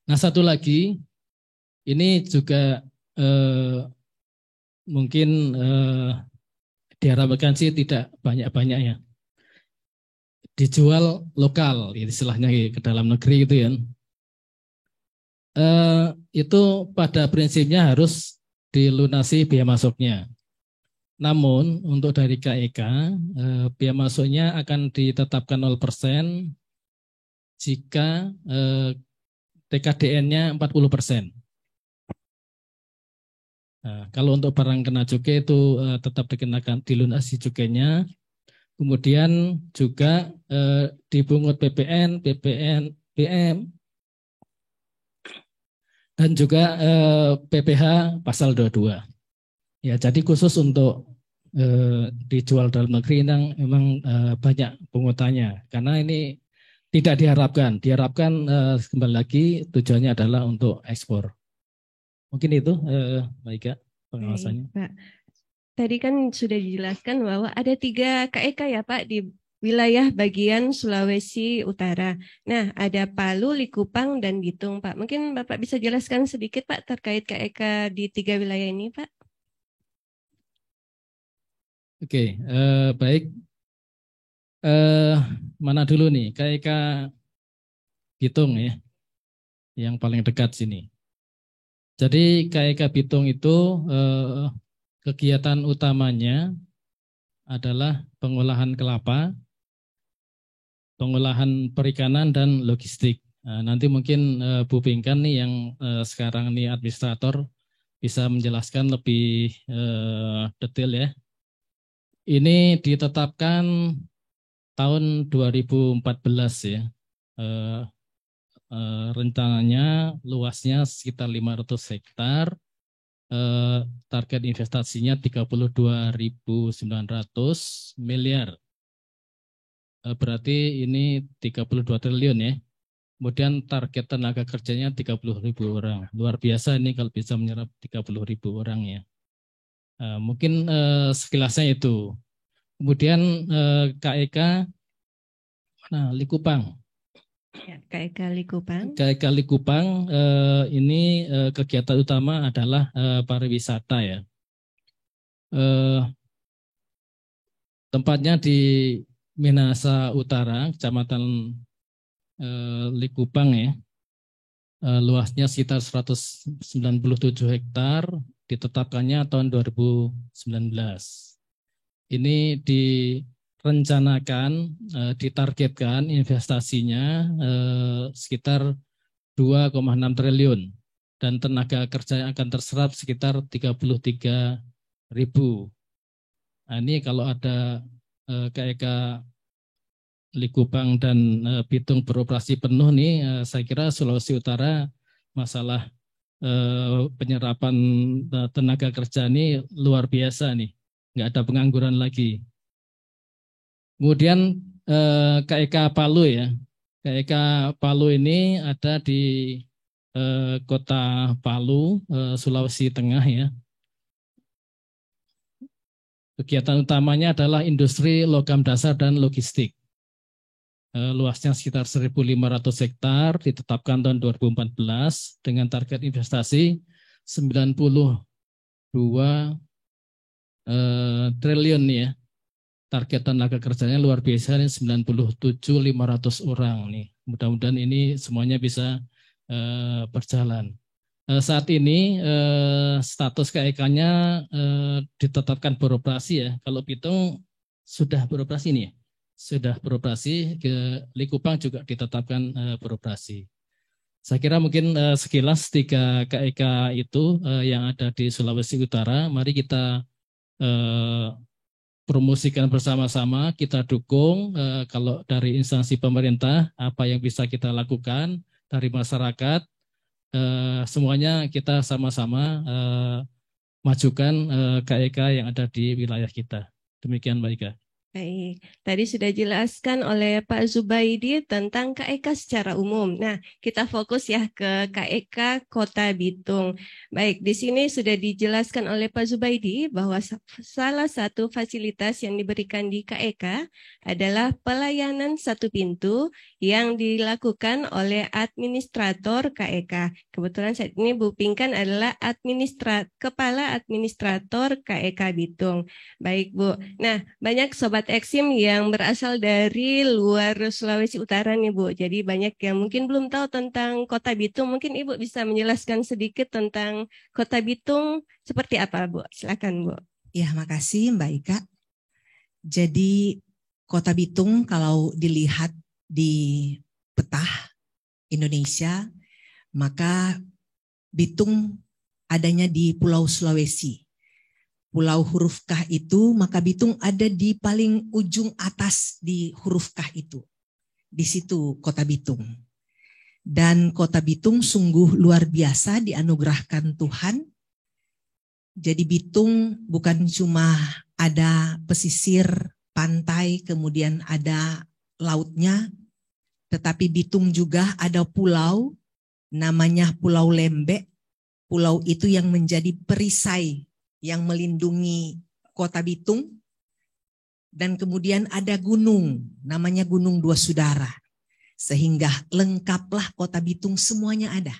Nah, satu lagi, ini juga mungkin diharapkan sih tidak banyak-banyak ya. Dijual lokal, istilahnya ke dalam negeri gitu ya. Itu pada prinsipnya harus dilunasi biaya masuknya. Namun untuk dari KEK, biaya masuknya akan ditetapkan 0% jika TKDN-nya 40%. Nah, kalau untuk barang kena cukai itu tetap dikenakan dilunasi cukainya. Kemudian juga dipungut PPN, PPNBM, dan juga PPh pasal 22. Ya, jadi khusus untuk dijual dalam negeri memang banyak pungutannya. Karena ini tidak diharapkan. Diharapkan kembali lagi tujuannya adalah untuk ekspor. Mungkin itu Mbak Ika pengawasannya. Baik, Pak. Tadi kan sudah dijelaskan bahwa ada 3 KEK ya Pak di wilayah bagian Sulawesi Utara. Nah, ada Palu, Likupang, dan Bitung, Pak. Mungkin Bapak bisa jelaskan sedikit, Pak, terkait KEK di 3 wilayah ini, Pak. Oke, baik. Mana dulu nih? KEK Bitung ya, yang paling dekat sini. Jadi KEK Bitung itu kegiatan utamanya adalah pengolahan kelapa, pengolahan perikanan, dan logistik. Nanti mungkin Bu Pinkan nih yang sekarang ini administrator bisa menjelaskan lebih detail ya. Ini ditetapkan tahun 2014 ya. Rencananya luasnya sekitar 500 hektar. Target investasinya 32.900 miliar. Berarti ini 32 triliun ya. Kemudian target tenaga kerjanya 30.000 orang. Luar biasa ini kalau bisa menyerap 30.000 orang ya. Mungkin sekilasnya itu. Kemudian KEK Likupang. Ya, KEK Likupang. KEK Likupang ini kegiatan utama adalah pariwisata ya. Tempatnya di Minahasa Utara, Kecamatan Likupang ya. Luasnya sekitar 197 hektar, ditetapkannya tahun 2019. Ini direncanakan, ditargetkan investasinya sekitar 2,6 triliun dan tenaga kerja yang akan terserap sekitar 33.000. Nah, ini kalau ada KEK Likupang dan Bitung beroperasi penuh nih, saya kira Sulawesi Utara masalah penyerapan tenaga kerja ini luar biasa nih, nggak ada pengangguran lagi. Kemudian KEK Palu ya, KEK Palu ini ada di Kota Palu, Sulawesi Tengah ya. Kegiatan utamanya adalah industri logam dasar dan logistik. Luasnya sekitar 1.500 hektar, ditetapkan tahun 2014 dengan target investasi 92 triliun ya. Target tenaga kerjanya luar biasa nih 97.500 orang nih. Mudah-mudahan ini semuanya bisa berjalan. Saat ini status KEK-nya ditetapkan beroperasi ya. Kalau Bitung sudah beroperasi nih ya. Sudah beroperasi, ke Likupang juga ditetapkan beroperasi. Saya kira mungkin sekilas 3 KEK itu yang ada di Sulawesi Utara. Mari kita promosikan bersama-sama, kita dukung kalau dari instansi pemerintah, apa yang bisa kita lakukan dari masyarakat, semuanya kita sama-sama majukan KEK yang ada di wilayah kita. Demikian Mbak Ika. Baik, tadi sudah dijelaskan oleh Pak Zubaidi tentang KEK secara umum. Nah, kita fokus ya ke KEK Kota Bitung. Baik, di sini sudah dijelaskan oleh Pak Zubaidi bahwa salah satu fasilitas yang diberikan di KEK adalah pelayanan satu pintu yang dilakukan oleh administrator KEK. Kebetulan saat ini Bu Pinkan adalah Kepala Administrator KEK Bitung. Baik Bu, nah banyak Sobat Eksim yang berasal dari luar Sulawesi Utara nih Bu. Jadi banyak yang mungkin belum tahu tentang Kota Bitung. Mungkin Ibu bisa menjelaskan sedikit tentang Kota Bitung seperti apa Bu? Silakan Bu. Ya, makasih Mbak Ika. Jadi Kota Bitung kalau dilihat di peta Indonesia, maka Bitung adanya di Pulau Sulawesi. Pulau huruf K itu, maka Bitung ada di paling ujung atas di huruf K itu. Di situ Kota Bitung. Dan Kota Bitung sungguh luar biasa dianugerahkan Tuhan. Jadi Bitung bukan cuma ada pesisir, pantai, kemudian ada lautnya, tetapi Bitung juga ada pulau, namanya Pulau Lembe. Pulau itu yang menjadi perisai yang melindungi Kota Bitung, dan kemudian ada gunung, namanya Gunung Dua Sudara, sehingga lengkaplah Kota Bitung semuanya ada.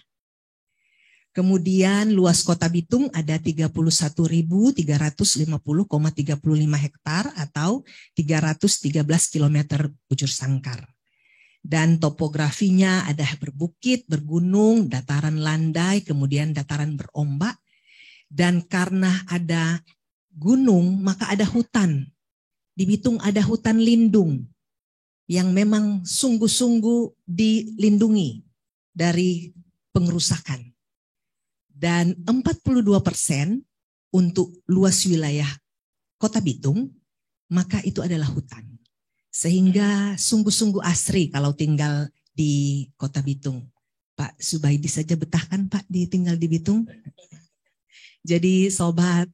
Kemudian luas Kota Bitung ada 31.350,35 hektar atau 313 km bujur sangkar. Dan topografinya ada berbukit, bergunung, dataran landai, kemudian dataran berombak. Dan karena ada gunung, maka ada hutan. Di Bitung ada hutan lindung yang memang sungguh-sungguh dilindungi dari pengerusakan. Dan 42% untuk luas wilayah Kota Bitung, maka itu adalah hutan. Sehingga sungguh-sungguh asri kalau tinggal di Kota Bitung. Pak Subaidi saja betah kan Pak tinggal di Bitung? Jadi sobat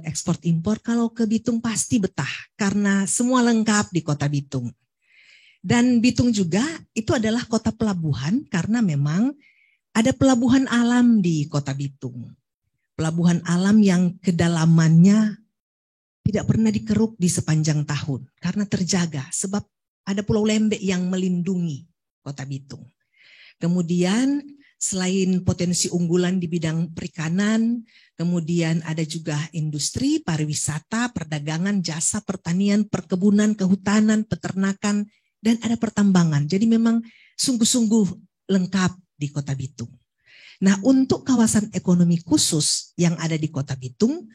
ekspor impor kalau ke Bitung pasti betah karena semua lengkap di Kota Bitung. Dan Bitung juga itu adalah kota pelabuhan karena memang ada pelabuhan alam di Kota Bitung. Pelabuhan alam yang kedalamannya tidak pernah dikeruk di sepanjang tahun karena terjaga sebab ada Pulau Lembek yang melindungi Kota Bitung. Kemudian selain potensi unggulan di bidang perikanan, kemudian ada juga industri, pariwisata, perdagangan, jasa, pertanian, perkebunan, kehutanan, peternakan, dan ada pertambangan. Jadi memang sungguh-sungguh lengkap di Kota Bitung. Nah, untuk kawasan ekonomi khusus yang ada di Kota Bitung,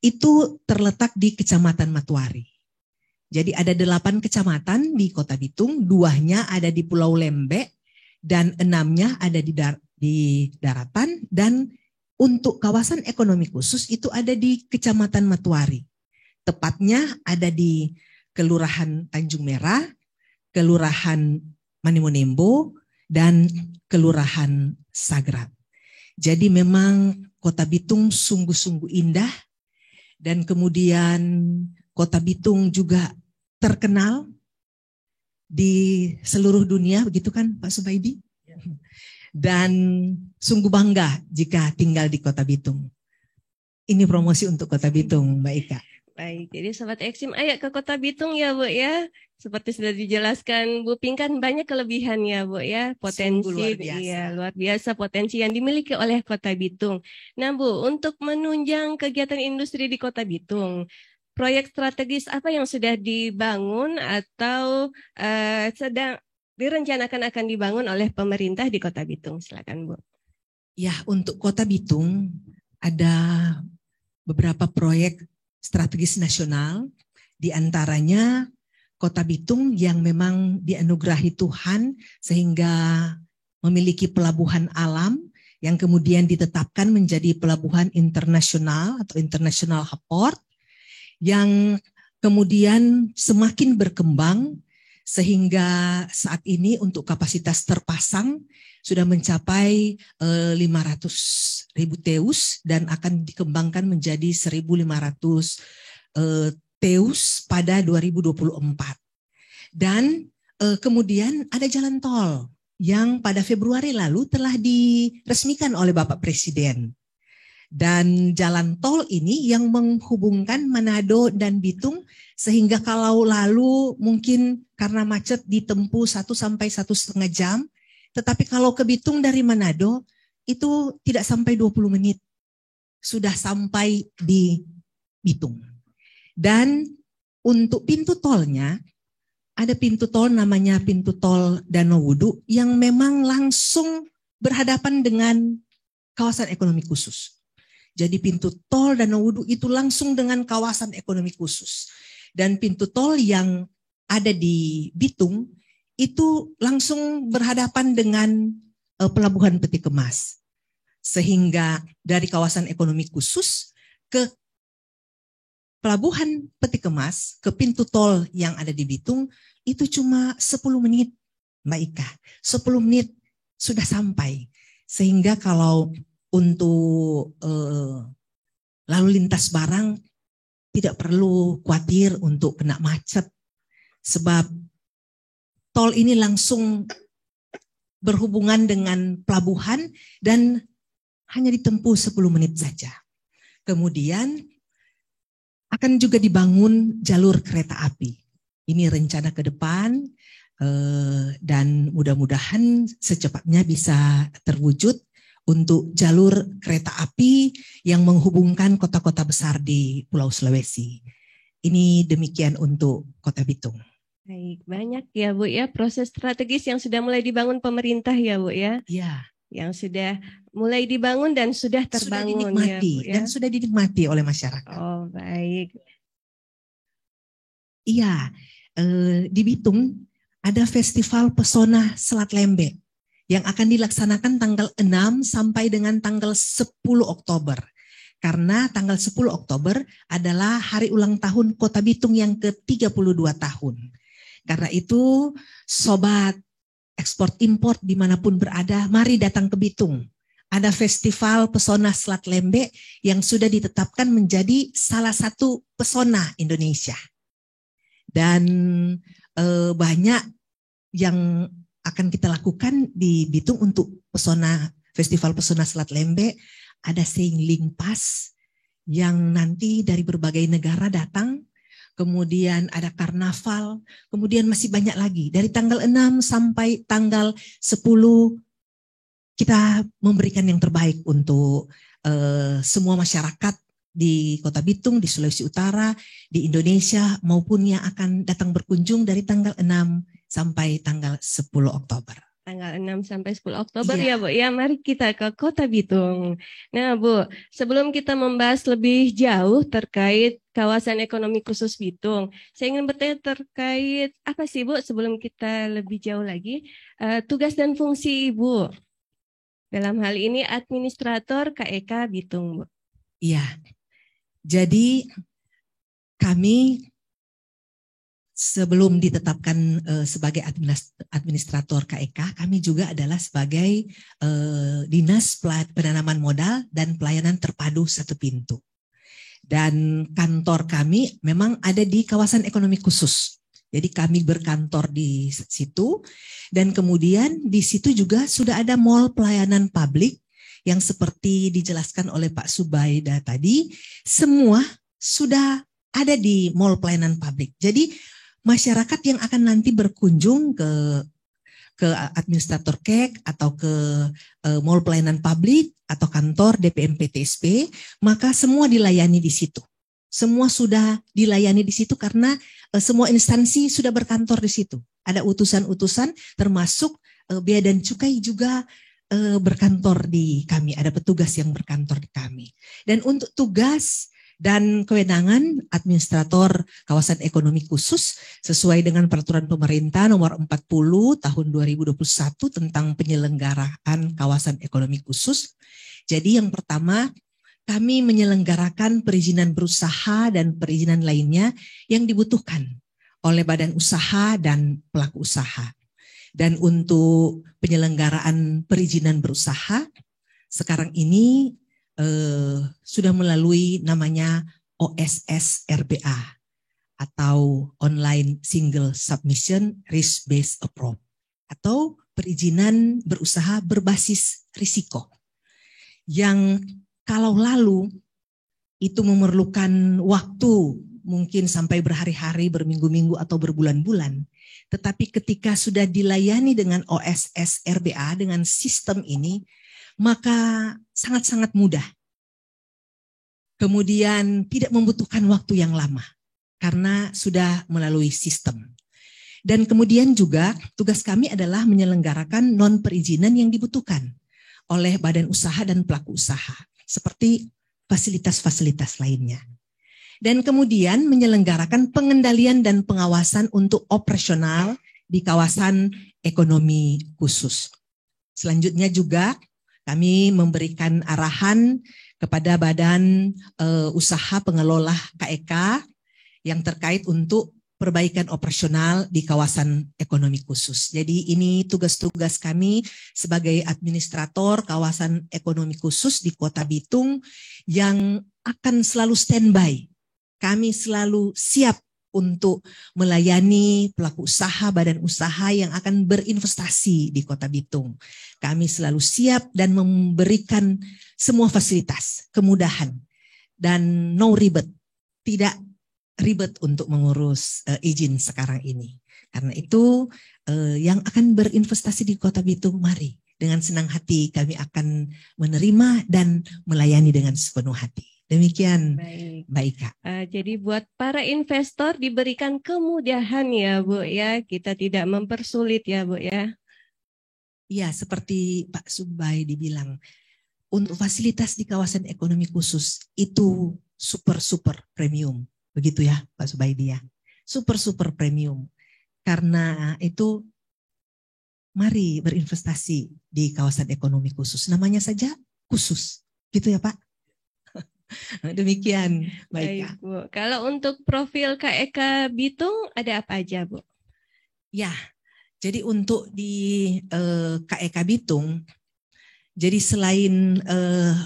itu terletak di Kecamatan Matuari. Jadi ada 8 kecamatan di Kota Bitung, 2-nya ada di Pulau Lembek, dan 6-nya ada di daratan, dan untuk kawasan ekonomi khusus itu ada di Kecamatan Matuari. Tepatnya ada di Kelurahan Tanjung Merah, Kelurahan Manimonembo, dan Kelurahan Sagrat. Jadi memang Kota Bitung sungguh-sungguh indah, dan kemudian Kota Bitung juga terkenal di seluruh dunia, begitu kan Pak Subaidi? Dan sungguh bangga jika tinggal di Kota Bitung. Ini promosi untuk Kota Bitung, Mbak Ika. Baik, jadi Sobat Eksim, ayo ke Kota Bitung ya Bu ya. Seperti sudah dijelaskan Bu Pink kan banyak kelebihan ya Bu ya. Potensi, luar biasa. Iya, luar biasa potensi yang dimiliki oleh Kota Bitung. Nah Bu, untuk menunjang kegiatan industri di Kota Bitung, proyek strategis apa yang sudah dibangun atau sedang direncanakan akan dibangun oleh pemerintah di Kota Bitung? Silakan Bu. Ya, untuk Kota Bitung ada beberapa proyek strategis nasional, di antaranya Kota Bitung yang memang dianugerahi Tuhan sehingga memiliki pelabuhan alam yang kemudian ditetapkan menjadi pelabuhan internasional atau international port, yang kemudian semakin berkembang sehingga saat ini untuk kapasitas terpasang sudah mencapai 500.000 teus dan akan dikembangkan menjadi 1.500 teus pada 2024. Dan kemudian ada jalan tol yang pada Februari lalu telah diresmikan oleh Bapak Presiden. Dan jalan tol ini yang menghubungkan Manado dan Bitung sehingga kalau lalu mungkin karena macet ditempuh 1 sampai 1,5 jam, tetapi kalau ke Bitung dari Manado itu tidak sampai 20 menit sudah sampai di Bitung. Dan untuk pintu tolnya ada pintu tol namanya pintu tol Danau Wudu yang memang langsung berhadapan dengan kawasan ekonomi khusus. Jadi pintu tol Danau Wudu itu langsung dengan kawasan ekonomi khusus. Dan pintu tol yang ada di Bitung itu langsung berhadapan dengan pelabuhan Peti Kemas. Sehingga dari kawasan ekonomi khusus ke pelabuhan Peti Kemas, ke pintu tol yang ada di Bitung, itu cuma 10 menit, Mbak Ika. 10 menit sudah sampai. Sehingga kalau untuk lalu lintas barang tidak perlu khawatir untuk kena macet. Sebab tol ini langsung berhubungan dengan pelabuhan dan hanya ditempuh 10 menit saja. Kemudian akan juga dibangun jalur kereta api. Ini rencana ke depan dan mudah-mudahan secepatnya bisa terwujud untuk jalur kereta api yang menghubungkan kota-kota besar di Pulau Sulawesi. Ini demikian untuk Kota Bitung. Baik, banyak ya Bu ya proses strategis yang sudah mulai dibangun pemerintah ya Bu ya. Ya, Yang sudah mulai dibangun dan sudah terbangun ya Bu ya. dan sudah dinikmati oleh masyarakat. Oh baik. Iya, di Bitung ada Festival Pesona Selat Lembe yang akan dilaksanakan tanggal 6 sampai dengan tanggal 10 Oktober. Karena tanggal 10 Oktober adalah hari ulang tahun Kota Bitung yang ke-32 tahun. Karena itu, sobat ekspor impor dimanapun berada, mari datang ke Bitung. Ada Festival Pesona Selat Lembe yang sudah ditetapkan menjadi salah satu pesona Indonesia. Dan banyak yang akan kita lakukan di Bitung untuk Festival Pesona Selat Lembe. Ada Sailing Pass yang nanti dari berbagai negara datang. Kemudian ada karnaval. Kemudian masih banyak lagi. Dari tanggal 6 sampai tanggal 10 kita memberikan yang terbaik untuk semua masyarakat di Kota Bitung, di Sulawesi Utara, di Indonesia, maupun yang akan datang berkunjung dari tanggal 6 sampai tanggal 10 Oktober. Tanggal 6 sampai 10 Oktober ya Bu. Ya, mari kita ke Kota Bitung. Nah Bu, sebelum kita membahas lebih jauh terkait kawasan ekonomi khusus Bitung, saya ingin bertanya terkait apa sih Bu, sebelum kita lebih jauh lagi, tugas dan fungsi Ibu dalam hal ini administrator KEK Bitung Bu. Iya. Jadi kami sebelum ditetapkan sebagai administrator KEK, kami juga adalah sebagai Dinas Penanaman Modal dan Pelayanan Terpadu Satu Pintu. Dan kantor kami memang ada di kawasan ekonomi khusus. Jadi kami berkantor di situ dan kemudian di situ juga sudah ada mall pelayanan publik yang seperti dijelaskan oleh Pak Subaida tadi, semua sudah ada di mall pelayanan publik. Jadi masyarakat yang akan nanti berkunjung ke administrator KEK atau ke mall pelayanan publik atau kantor DPMP-TSP, maka semua dilayani di situ. Semua sudah dilayani di situ karena semua instansi sudah berkantor di situ. Ada utusan-utusan termasuk Bea dan Cukai juga berkantor di kami, ada petugas yang berkantor di kami. Dan untuk tugas dan kewenangan administrator kawasan ekonomi khusus sesuai dengan peraturan pemerintah nomor 40 tahun 2021 tentang penyelenggaraan kawasan ekonomi khusus. Jadi yang pertama, kami menyelenggarakan perizinan berusaha dan perizinan lainnya yang dibutuhkan oleh badan usaha dan pelaku usaha. Dan untuk penyelenggaraan perizinan berusaha, sekarang ini sudah melalui namanya OSS RBA atau Online Single Submission Risk Based Approach atau perizinan berusaha berbasis risiko. Yang kalau lalu itu memerlukan waktu mungkin sampai berhari-hari, berminggu-minggu atau berbulan-bulan. Tetapi ketika sudah dilayani dengan OSS RBA, dengan sistem ini, maka sangat-sangat mudah. Kemudian tidak membutuhkan waktu yang lama, karena sudah melalui sistem. Dan kemudian juga tugas kami adalah menyelenggarakan non-perizinan yang dibutuhkan oleh badan usaha dan pelaku usaha, seperti fasilitas-fasilitas lainnya. Dan kemudian menyelenggarakan pengendalian dan pengawasan untuk operasional di kawasan ekonomi khusus. Selanjutnya juga kami memberikan arahan kepada badan usaha pengelola KEK yang terkait untuk perbaikan operasional di kawasan ekonomi khusus. Jadi ini tugas-tugas kami sebagai administrator kawasan ekonomi khusus di Kota Bitung yang akan selalu standby. Kami selalu siap untuk melayani pelaku usaha, badan usaha yang akan berinvestasi di Kota Bitung. Kami selalu siap dan memberikan semua fasilitas, kemudahan, dan no ribet. Tidak ribet untuk mengurus izin sekarang ini. Karena itu yang akan berinvestasi di Kota Bitung, mari. Dengan senang hati kami akan menerima dan melayani dengan sepenuh hati. Demikian Baik. Mbak Ika. Jadi buat para investor diberikan kemudahan ya Bu ya, kita tidak mempersulit ya Bu ya. Ya, seperti Pak Subay dibilang, untuk fasilitas di kawasan ekonomi khusus itu super premium, begitu ya Pak Subay dia. Super premium. Karena itu mari berinvestasi di kawasan ekonomi khusus. Namanya saja khusus, gitu ya Pak. Demikian, Baik baik. Bu. Kalau untuk profil KEK Bitung ada apa aja Bu? Ya, jadi untuk di KEK Bitung, jadi selain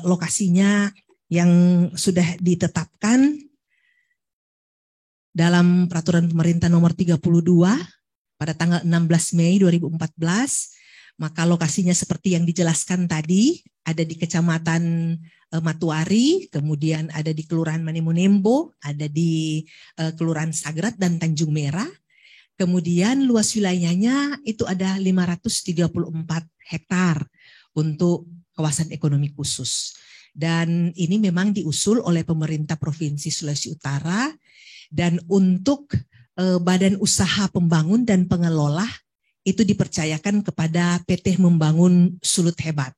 lokasinya yang sudah ditetapkan dalam peraturan pemerintah nomor 32 pada tanggal 16 Mei 2014, maka lokasinya seperti yang dijelaskan tadi, ada di Kecamatan Matuari, kemudian ada di Kelurahan Manimunembo, ada di Kelurahan Sagrat dan Tanjung Merah. Kemudian luas wilayahnya itu ada 534 hektar untuk kawasan ekonomi khusus. Dan ini memang diusul oleh pemerintah Provinsi Sulawesi Utara, dan untuk Badan Usaha Pembangun dan Pengelola itu dipercayakan kepada PT Membangun Sulut Hebat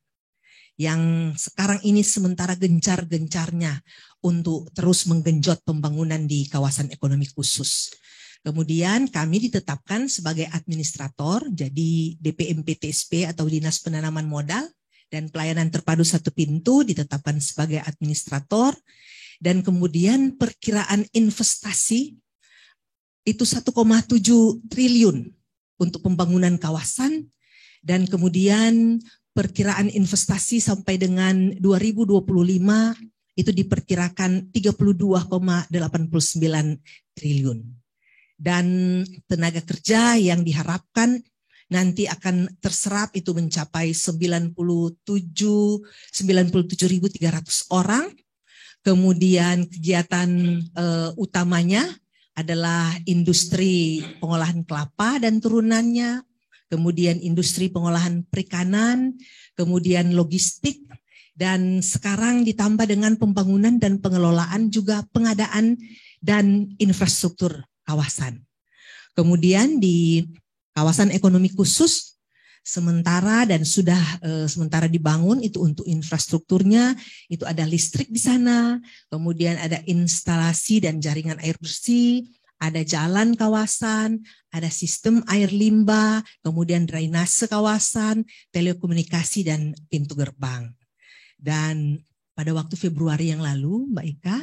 yang sekarang ini sementara gencar-gencarnya untuk terus menggenjot pembangunan di kawasan ekonomi khusus. Kemudian kami ditetapkan sebagai administrator, jadi DPMPTSP atau Dinas Penanaman Modal dan Pelayanan Terpadu Satu Pintu ditetapkan sebagai administrator, dan kemudian perkiraan investasi itu 1,7 triliun untuk pembangunan kawasan, dan kemudian perkiraan investasi sampai dengan 2025 itu diperkirakan 32,89 triliun. Dan tenaga kerja yang diharapkan nanti akan terserap itu mencapai 97.300 orang. Kemudian kegiatan utamanya adalah industri pengolahan kelapa dan turunannya, kemudian industri pengolahan perikanan, kemudian logistik, dan sekarang ditambah dengan pembangunan dan pengelolaan juga pengadaan dan infrastruktur kawasan. Kemudian di kawasan ekonomi khusus sementara dan sudah sementara dibangun itu untuk infrastrukturnya, itu ada listrik di sana, kemudian ada instalasi dan jaringan air bersih, ada jalan kawasan, ada sistem air limbah, kemudian drainase kawasan, telekomunikasi dan pintu gerbang. Dan pada waktu Februari yang lalu, Mbak Ika,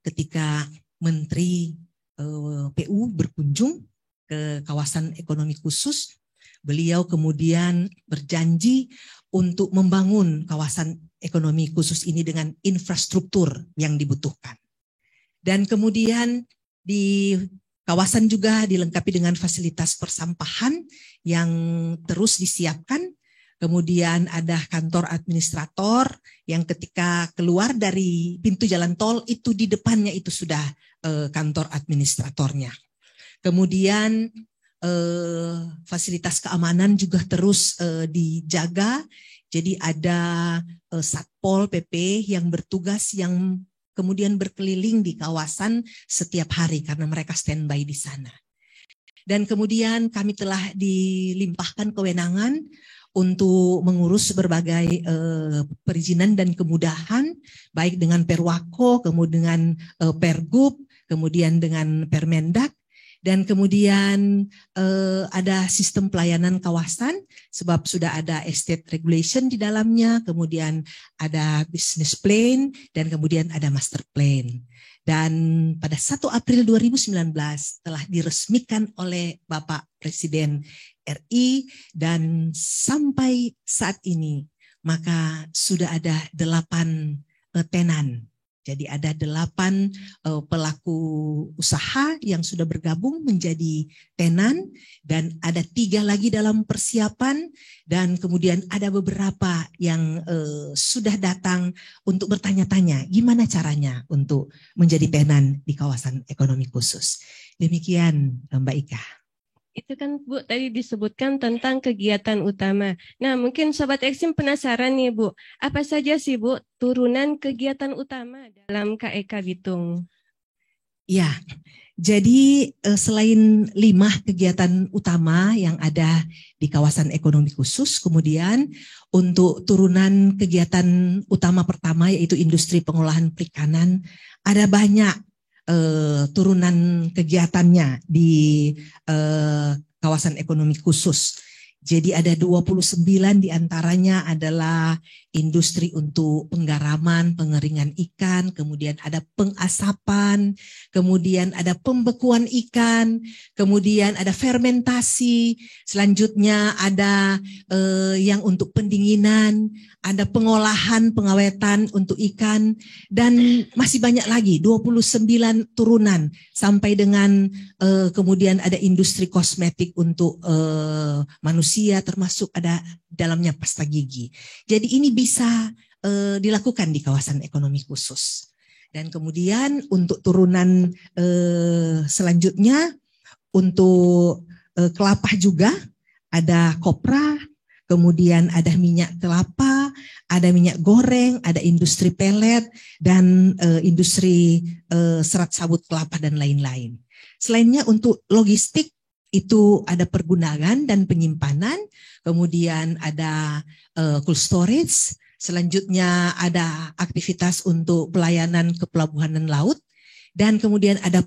ketika Menteri PU berkunjung ke kawasan ekonomi khusus, beliau kemudian berjanji untuk membangun kawasan ekonomi khusus ini dengan infrastruktur yang dibutuhkan. Dan kemudian di kawasan juga dilengkapi dengan fasilitas persampahan yang terus disiapkan. Kemudian ada kantor administrator yang ketika keluar dari pintu jalan tol itu di depannya itu sudah kantor administratornya. Kemudian fasilitas keamanan juga terus dijaga. Jadi ada Satpol PP yang bertugas yang kemudian berkeliling di kawasan setiap hari karena mereka standby di sana. Dan kemudian kami telah dilimpahkan kewenangan untuk mengurus berbagai perizinan dan kemudahan, baik dengan Perwako, kemudian Pergub, kemudian dengan Permendak. Dan kemudian ada sistem pelayanan kawasan sebab sudah ada estate regulation di dalamnya, kemudian ada business plan, dan kemudian ada master plan. Dan pada 1 April 2019 telah diresmikan oleh Bapak Presiden RI, dan sampai saat ini maka sudah ada 8 tenan. Jadi ada 8 pelaku usaha yang sudah bergabung menjadi tenan, dan ada 3 lagi dalam persiapan, dan kemudian ada beberapa yang sudah datang untuk bertanya-tanya gimana caranya untuk menjadi tenan di kawasan ekonomi khusus. Demikian Mbak Ika. Itu kan Bu tadi disebutkan tentang kegiatan utama. Nah, mungkin Sobat Eksim penasaran nih Bu, apa saja sih Bu turunan kegiatan utama dalam KEK Bitung? Ya, jadi selain 5 kegiatan utama yang ada di kawasan ekonomi khusus, kemudian untuk turunan kegiatan utama pertama yaitu industri pengolahan perikanan, ada banyak turunan kegiatannya di kawasan ekonomi khusus. Jadi ada 29 diantaranya adalah industri untuk penggaraman, pengeringan ikan, kemudian ada pengasapan, kemudian ada pembekuan ikan, kemudian ada fermentasi, selanjutnya ada yang untuk pendinginan, ada pengolahan, pengawetan untuk ikan, dan masih banyak lagi, 29 turunan, sampai dengan kemudian ada industri kosmetik untuk manusia, termasuk ada dalamnya pasta gigi. Jadi ini bisa dilakukan di kawasan ekonomi khusus. Dan kemudian untuk turunan selanjutnya, untuk kelapa juga ada kopra, kemudian ada minyak kelapa, ada minyak goreng, ada industri pelet, dan industri serat sabut kelapa dan lain-lain. Selainnya untuk logistik, itu ada pergudangan dan penyimpanan, kemudian ada cold storage, selanjutnya ada aktivitas untuk pelayanan kepelabuhanan laut, dan kemudian ada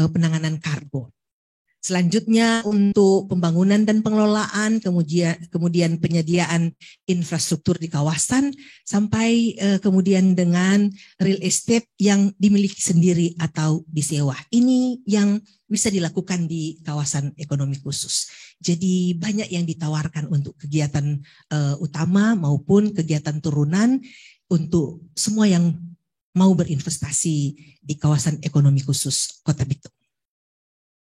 penanganan kargo. Selanjutnya untuk pembangunan dan pengelolaan, kemudian penyediaan infrastruktur di kawasan, sampai kemudian dengan real estate yang dimiliki sendiri atau disewa. Ini yang bisa dilakukan di kawasan ekonomi khusus. Jadi banyak yang ditawarkan untuk kegiatan utama maupun kegiatan turunan untuk semua yang mau berinvestasi di kawasan ekonomi khusus Kota Bitung.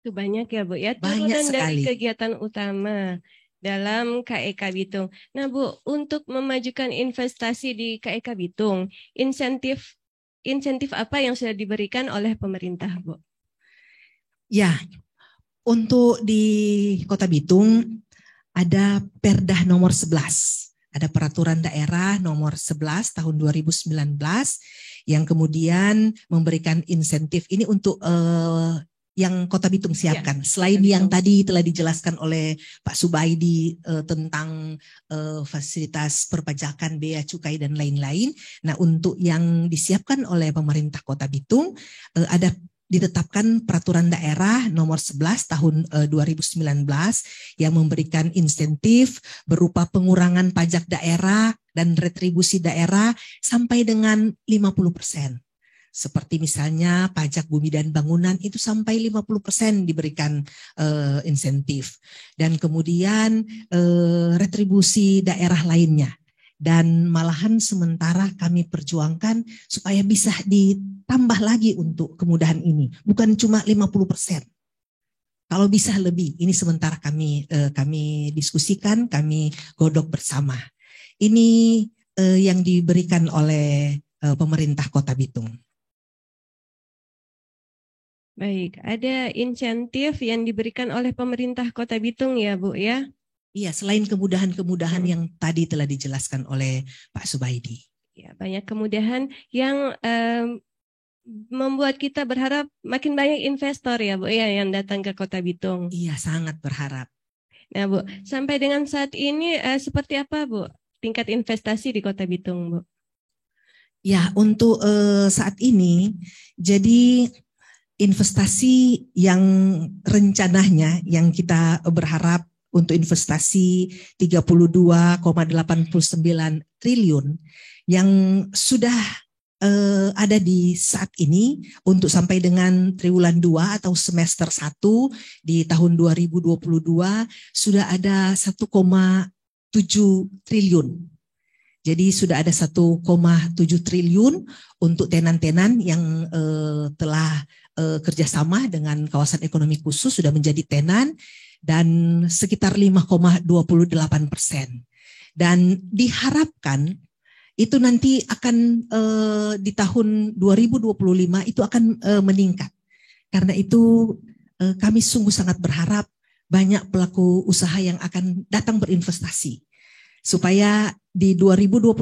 Itu banyak ya Bu ya, Banyak turunan dari sekali. kegiatan utama dalam KEK Bitung. Nah Bu, untuk memajukan investasi di KEK Bitung, insentif apa yang sudah diberikan oleh pemerintah Bu? Ya, untuk di Kota Bitung ada Perda nomor 11. Ada peraturan daerah nomor 11 tahun 2019 yang kemudian memberikan insentif ini untuk yang Kota Bitung siapkan. Ya, selain yang tadi telah dijelaskan oleh Pak Subaidi tentang fasilitas perpajakan, bea cukai dan lain-lain. Nah, untuk yang disiapkan oleh pemerintah Kota Bitung ada ditetapkan peraturan daerah nomor 11 tahun 2019 yang memberikan insentif berupa pengurangan pajak daerah dan retribusi daerah sampai dengan 50%. Seperti misalnya pajak bumi dan bangunan itu sampai 50% diberikan insentif. Dan kemudian retribusi daerah lainnya. Dan malahan sementara kami perjuangkan supaya bisa ditambah lagi untuk kemudahan ini. Bukan cuma 50%. Kalau bisa lebih, ini sementara kami diskusikan, kami godok bersama. Ini yang diberikan oleh pemerintah Kota Bitung. Baik, ada insentif yang diberikan oleh pemerintah Kota Bitung ya Bu ya? Iya, selain kemudahan-kemudahan yang tadi telah dijelaskan oleh Pak Subaidi. Ya, banyak kemudahan yang membuat kita berharap makin banyak investor ya Bu ya yang datang ke Kota Bitung. Iya, sangat berharap. Nah Bu, sampai dengan saat ini seperti apa Bu tingkat investasi di Kota Bitung Bu? Ya, untuk saat ini jadi investasi yang rencananya yang kita berharap untuk investasi 32,89 triliun yang sudah ada di saat ini untuk sampai dengan triwulan 2 atau semester 1 di tahun 2022 sudah ada 1,7 triliun. Jadi sudah ada 1,7 triliun untuk tenan-tenan yang telah kerjasama dengan kawasan ekonomi khusus sudah menjadi tenan dan sekitar 5,28%. Dan diharapkan itu nanti akan di tahun 2025 itu akan meningkat. Karena itu kami sungguh sangat berharap banyak pelaku usaha yang akan datang berinvestasi supaya di 2025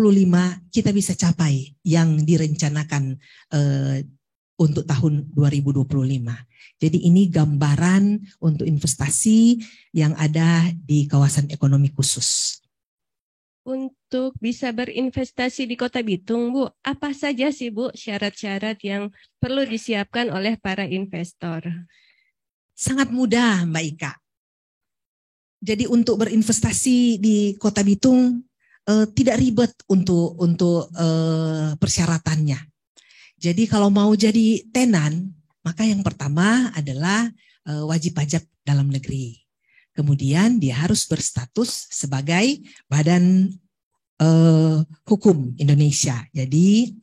kita bisa capai yang direncanakan untuk tahun 2025. Jadi ini gambaran untuk investasi yang ada di kawasan ekonomi khusus. Untuk bisa berinvestasi di Kota Bitung, Bu, apa saja sih, Bu, syarat-syarat yang perlu disiapkan oleh para investor? Sangat mudah, Mbak Ika. Jadi untuk berinvestasi di Kota Bitung tidak ribet untuk persyaratannya. Jadi kalau mau jadi tenan, maka yang pertama adalah wajib pajak dalam negeri. Kemudian dia harus berstatus sebagai badan hukum Indonesia. Jadi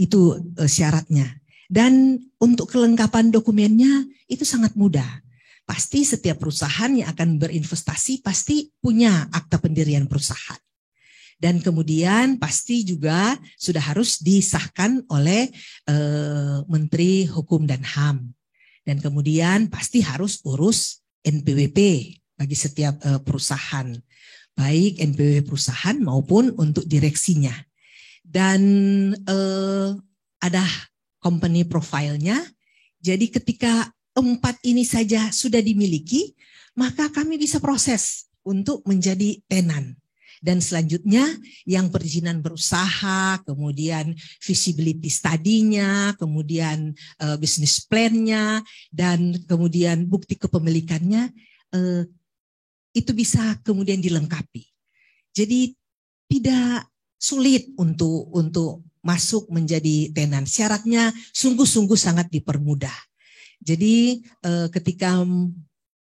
itu syaratnya. Dan untuk kelengkapan dokumennya itu sangat mudah. Pasti setiap perusahaan yang akan berinvestasi pasti punya akta pendirian perusahaan. Dan kemudian pasti juga sudah harus disahkan oleh Menteri Hukum dan HAM. Dan kemudian pasti harus urus NPWP bagi setiap perusahaan. Baik NPWP perusahaan maupun untuk direksinya. Dan ada company profile-nya. Jadi ketika 4 ini saja sudah dimiliki, maka kami bisa proses untuk menjadi tenan. Dan selanjutnya yang perizinan berusaha, kemudian feasibility study-nya, kemudian business plan-nya, dan kemudian bukti kepemilikannya, itu bisa kemudian dilengkapi. Jadi tidak sulit untuk masuk menjadi tenan. Syaratnya sungguh-sungguh sangat dipermudah. Jadi ketika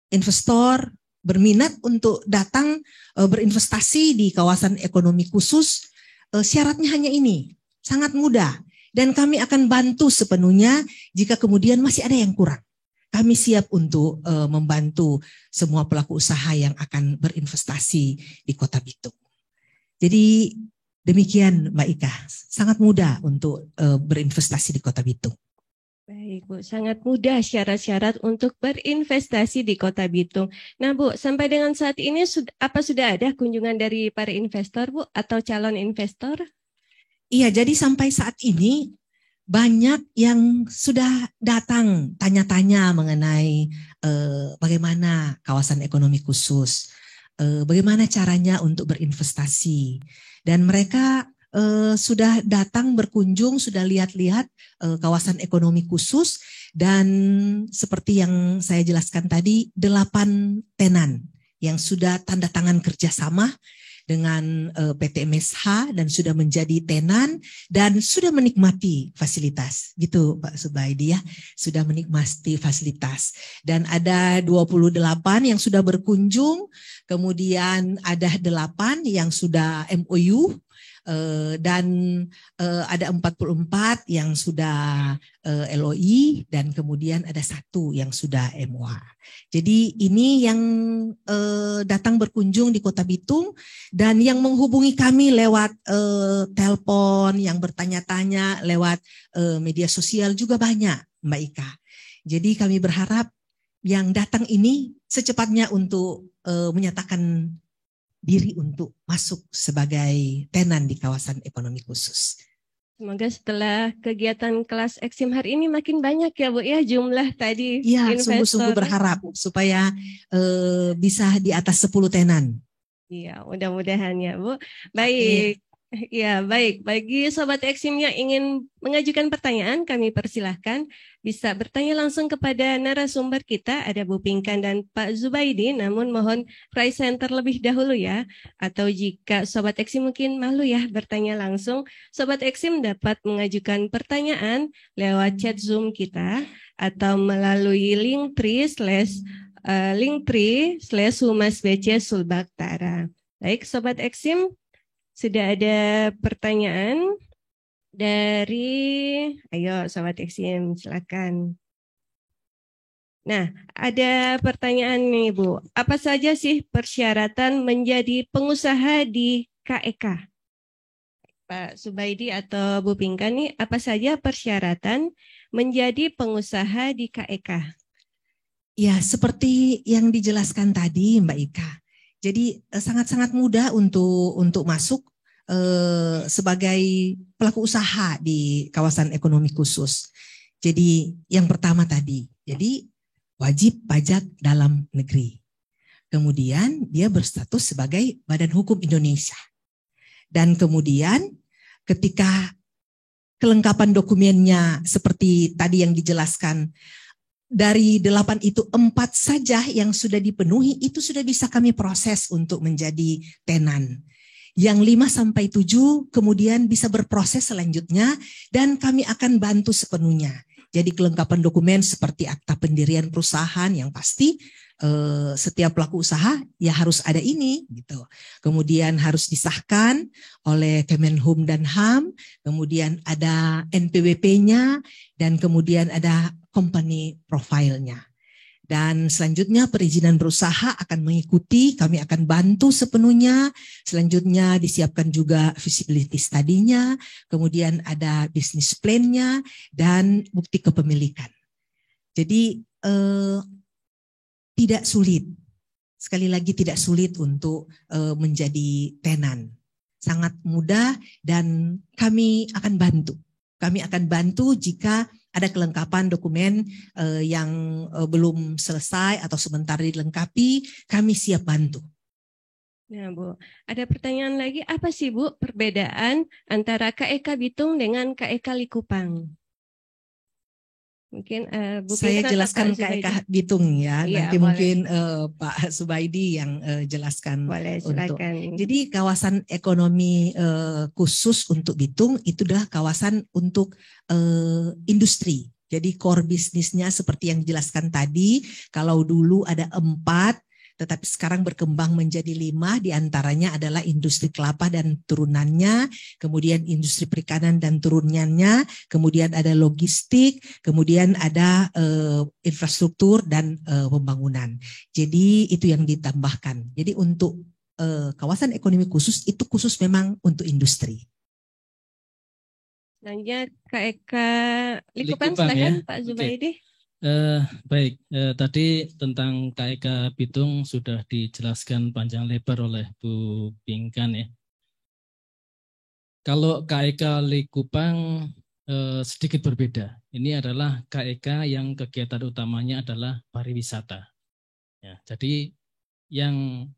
investor berminat untuk datang berinvestasi di kawasan ekonomi khusus, syaratnya hanya ini, sangat mudah. Dan kami akan bantu sepenuhnya jika kemudian masih ada yang kurang. Kami siap untuk membantu semua pelaku usaha yang akan berinvestasi di Kota Bitung. Jadi demikian Mbak Ika, sangat mudah untuk berinvestasi di Kota Bitung. Baik Bu, sangat mudah syarat-syarat untuk berinvestasi di Kota Bitung. Nah Bu, sampai dengan saat ini apa sudah ada kunjungan dari para investor Bu atau calon investor? Iya, jadi sampai saat ini banyak yang sudah datang tanya-tanya mengenai bagaimana kawasan ekonomi khusus, bagaimana caranya untuk berinvestasi. Dan mereka sudah datang berkunjung, sudah lihat-lihat kawasan ekonomi khusus, dan seperti yang saya jelaskan tadi, 8 tenan yang sudah tanda tangan kerjasama dengan PT MSH dan sudah menjadi tenan dan sudah menikmati fasilitas, gitu Pak Subaidi ya, sudah menikmati fasilitas. Dan ada 28 yang sudah berkunjung, kemudian ada 8 yang sudah MOU, dan ada 44 yang sudah LOI, dan kemudian ada 1 yang sudah MOA. Jadi ini yang datang berkunjung di Kota Bitung, dan yang menghubungi kami lewat telepon, yang bertanya-tanya lewat media sosial juga banyak Mbak Ika. Jadi kami berharap yang datang ini secepatnya untuk menyatakan diri untuk masuk sebagai tenan di kawasan ekonomi khusus. Semoga setelah kegiatan kelas Eksim hari ini makin banyak ya Bu ya jumlah tadi Iya, investor. sungguh-sungguh berharap supaya bisa di atas 10 tenan. Iya, mudah-mudahan ya Bu. Baik. Ya, baik. Bagi Sobat Eksim yang ingin mengajukan pertanyaan, kami persilahkan bisa bertanya langsung kepada narasumber kita, ada Bu Pinkan dan Pak Zubaidi, namun mohon raise hand terlebih dahulu ya. Atau jika Sobat Eksim mungkin malu ya bertanya langsung, Sobat Eksim dapat mengajukan pertanyaan lewat chat Zoom kita atau melalui linktree/humas-bc-sulbaktara. Baik, Sobat Eksim, sudah ada pertanyaan dari, ayo Sobat Eksim, silakan. Nah, ada pertanyaan nih Bu, apa saja sih persyaratan menjadi pengusaha di KEK? Pak Subaidi atau Bu Pinkan nih, apa saja persyaratan menjadi pengusaha di KEK? Ya, seperti yang dijelaskan tadi Mbak Ika. Jadi sangat-sangat mudah untuk masuk sebagai pelaku usaha di kawasan ekonomi khusus. Jadi yang pertama tadi, jadi wajib pajak dalam negeri. Kemudian dia berstatus sebagai Badan Hukum Indonesia. Dan kemudian ketika kelengkapan dokumennya seperti tadi yang dijelaskan, dari 8 itu 4 saja yang sudah dipenuhi, itu sudah bisa kami proses untuk menjadi tenan. Yang 5 sampai 7 kemudian bisa berproses selanjutnya dan kami akan bantu sepenuhnya. Jadi kelengkapan dokumen seperti akta pendirian perusahaan yang pasti setiap pelaku usaha ya harus ada ini gitu. Kemudian harus disahkan oleh Kemenhum dan HAM, kemudian ada NPWP-nya dan kemudian ada company profile-nya. Dan selanjutnya perizinan berusaha akan mengikuti, kami akan bantu sepenuhnya. Selanjutnya disiapkan juga feasibility study-nya, kemudian ada business plan-nya, dan bukti kepemilikan. Jadi tidak sulit, sekali lagi tidak sulit untuk menjadi tenan. Sangat mudah dan kami akan bantu. Kami akan bantu jika ada kelengkapan dokumen yang belum selesai atau sebentar dilengkapi, kami siap bantu. Nah Bu, ada pertanyaan lagi, apa sih Bu perbedaan antara KEK Bitung dengan KEK Likupang? Mungkin Bu saya jelaskan KEK Bitung ya, nanti boleh. Mungkin Pak Subaidi yang jelaskan. Boleh, silakan. Jadi kawasan ekonomi khusus untuk Bitung itu adalah kawasan untuk industri. Jadi core bisnisnya seperti yang dijelaskan tadi, kalau dulu ada 4, tetapi sekarang berkembang menjadi 5, diantaranya adalah industri kelapa dan turunannya, kemudian industri perikanan dan turunannya, kemudian ada logistik, kemudian ada infrastruktur dan pembangunan. Jadi itu yang ditambahkan. Jadi untuk kawasan ekonomi khusus itu khusus memang untuk industri. Selanjutnya KEK Likupang, silakan ya? Pak Zubaidi. Baik, tadi tentang KEK Bitung sudah dijelaskan panjang lebar oleh Bu Pinkan ya. Kalau KEK Likupang sedikit berbeda. Ini adalah KEK yang kegiatan utamanya adalah pariwisata. Ya, jadi yang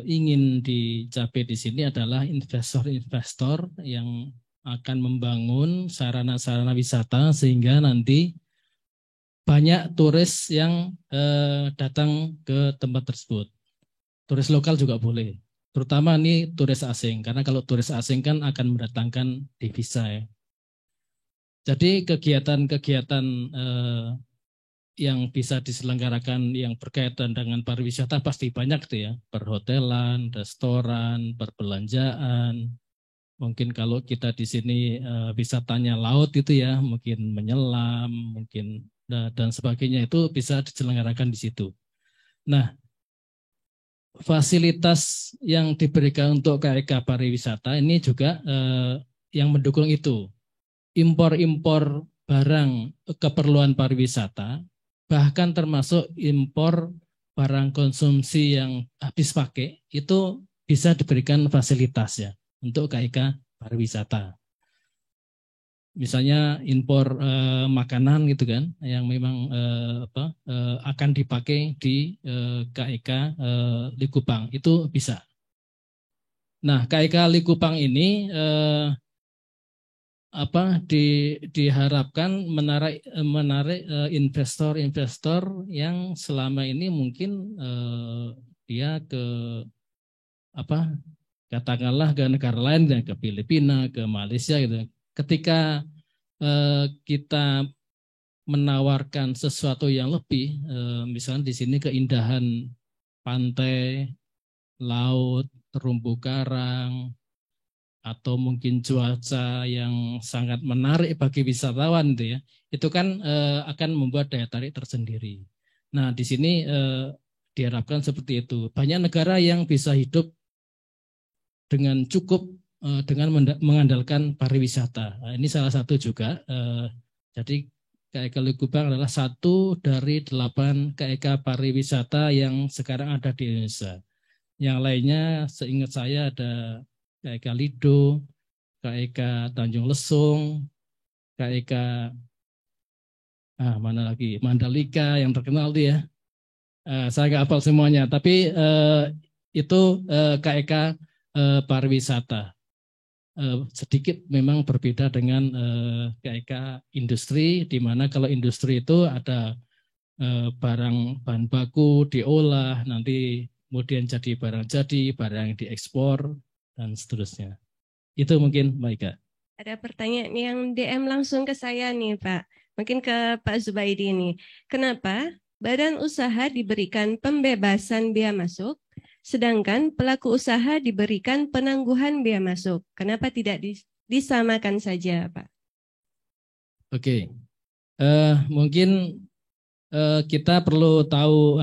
ingin dicapai di sini adalah investor-investor yang akan membangun sarana-sarana wisata sehingga nanti banyak turis yang datang ke tempat tersebut. Turis lokal juga boleh, terutama ini turis asing, karena kalau turis asing kan akan mendatangkan devisa ya. Jadi kegiatan-kegiatan yang bisa diselenggarakan yang berkaitan dengan pariwisata pasti banyak tuh ya, perhotelan, restoran, perbelanjaan. Mungkin kalau kita di sini wisatanya laut itu ya, mungkin menyelam, mungkin dan sebagainya itu bisa diselenggarakan di situ. Nah, fasilitas yang diberikan untuk KEK pariwisata ini juga yang mendukung itu. Impor-impor barang keperluan pariwisata, bahkan termasuk impor barang konsumsi yang habis pakai, itu bisa diberikan fasilitas ya untuk KEK pariwisata. Misalnya impor makanan gitu kan, yang memang akan dipakai di KEK Likupang itu bisa. Nah, KEK Likupang ini diharapkan menarik investor-investor yang selama ini mungkin dia katakanlah ke negara lain, ke Filipina, ke Malaysia gitu. Ketika kita menawarkan sesuatu yang lebih, misalnya di sini keindahan pantai, laut, terumbu karang, atau mungkin cuaca yang sangat menarik bagi wisatawan gitu ya, itu kan akan membuat daya tarik tersendiri. Nah di sini diharapkan seperti itu. Banyak negara yang bisa hidup dengan cukup dengan mengandalkan pariwisata. Nah, ini salah satu juga. Jadi KEK Likupang adalah satu dari 8 KEK pariwisata yang sekarang ada di Indonesia. Yang lainnya seingat saya ada KEK Lido, KEK Tanjung Lesung, KEK mana lagi, Mandalika yang terkenal tuh ya. Saya nggak hafal semuanya, tapi itu KEK pariwisata. Sedikit memang berbeda dengan KEK industri, di mana kalau industri itu ada barang bahan baku diolah, nanti kemudian jadi barang yang diekspor dan seterusnya. Itu mungkin Mbak Ika. Ada pertanyaan yang DM langsung ke saya nih Pak, mungkin ke Pak Zubaidi nih. Kenapa badan usaha diberikan pembebasan bea masuk, sedangkan pelaku usaha diberikan penangguhan bea masuk? Kenapa tidak disamakan saja, Pak? Oke, mungkin kita perlu tahu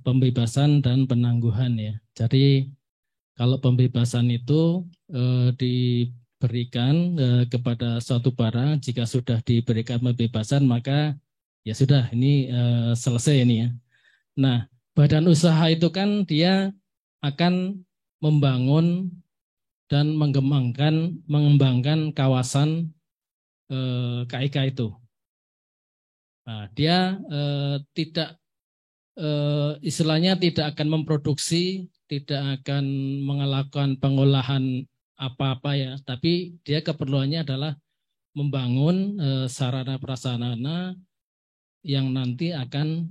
pembebasan dan penangguhan ya. Jadi kalau pembebasan itu diberikan kepada suatu barang, jika sudah diberikan pembebasan maka ya sudah, ini selesai ini ya. Nah, badan usaha itu kan dia akan membangun dan mengembangkan kawasan KIK itu. Nah, dia tidak istilahnya tidak akan memproduksi, tidak akan melakukan pengolahan apa-apa ya, tapi dia keperluannya adalah membangun sarana prasarana yang nanti akan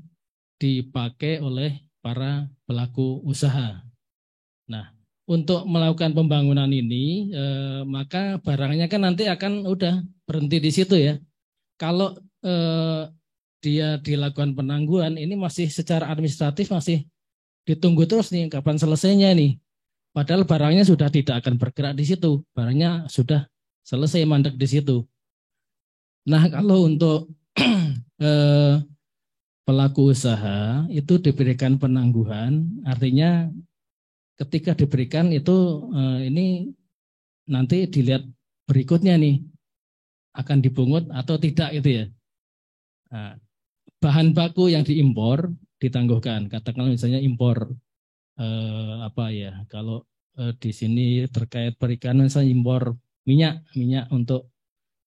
dipakai oleh para pelaku usaha. Nah, untuk melakukan pembangunan ini, maka barangnya kan nanti akan udah berhenti di situ ya. Kalau dia dilakukan penangguhan, ini masih secara administratif masih ditunggu terus nih kapan selesainya nih. Padahal barangnya sudah tidak akan bergerak di situ, barangnya sudah selesai mandek di situ. Nah, kalau untuk pelaku usaha itu diberikan penangguhan, artinya ketika diberikan itu ini nanti dilihat berikutnya nih akan dipungut atau tidak gitu ya. Nah, bahan baku yang diimpor ditangguhkan, katakanlah misalnya impor kalau di sini terkait perikanan misalnya impor minyak untuk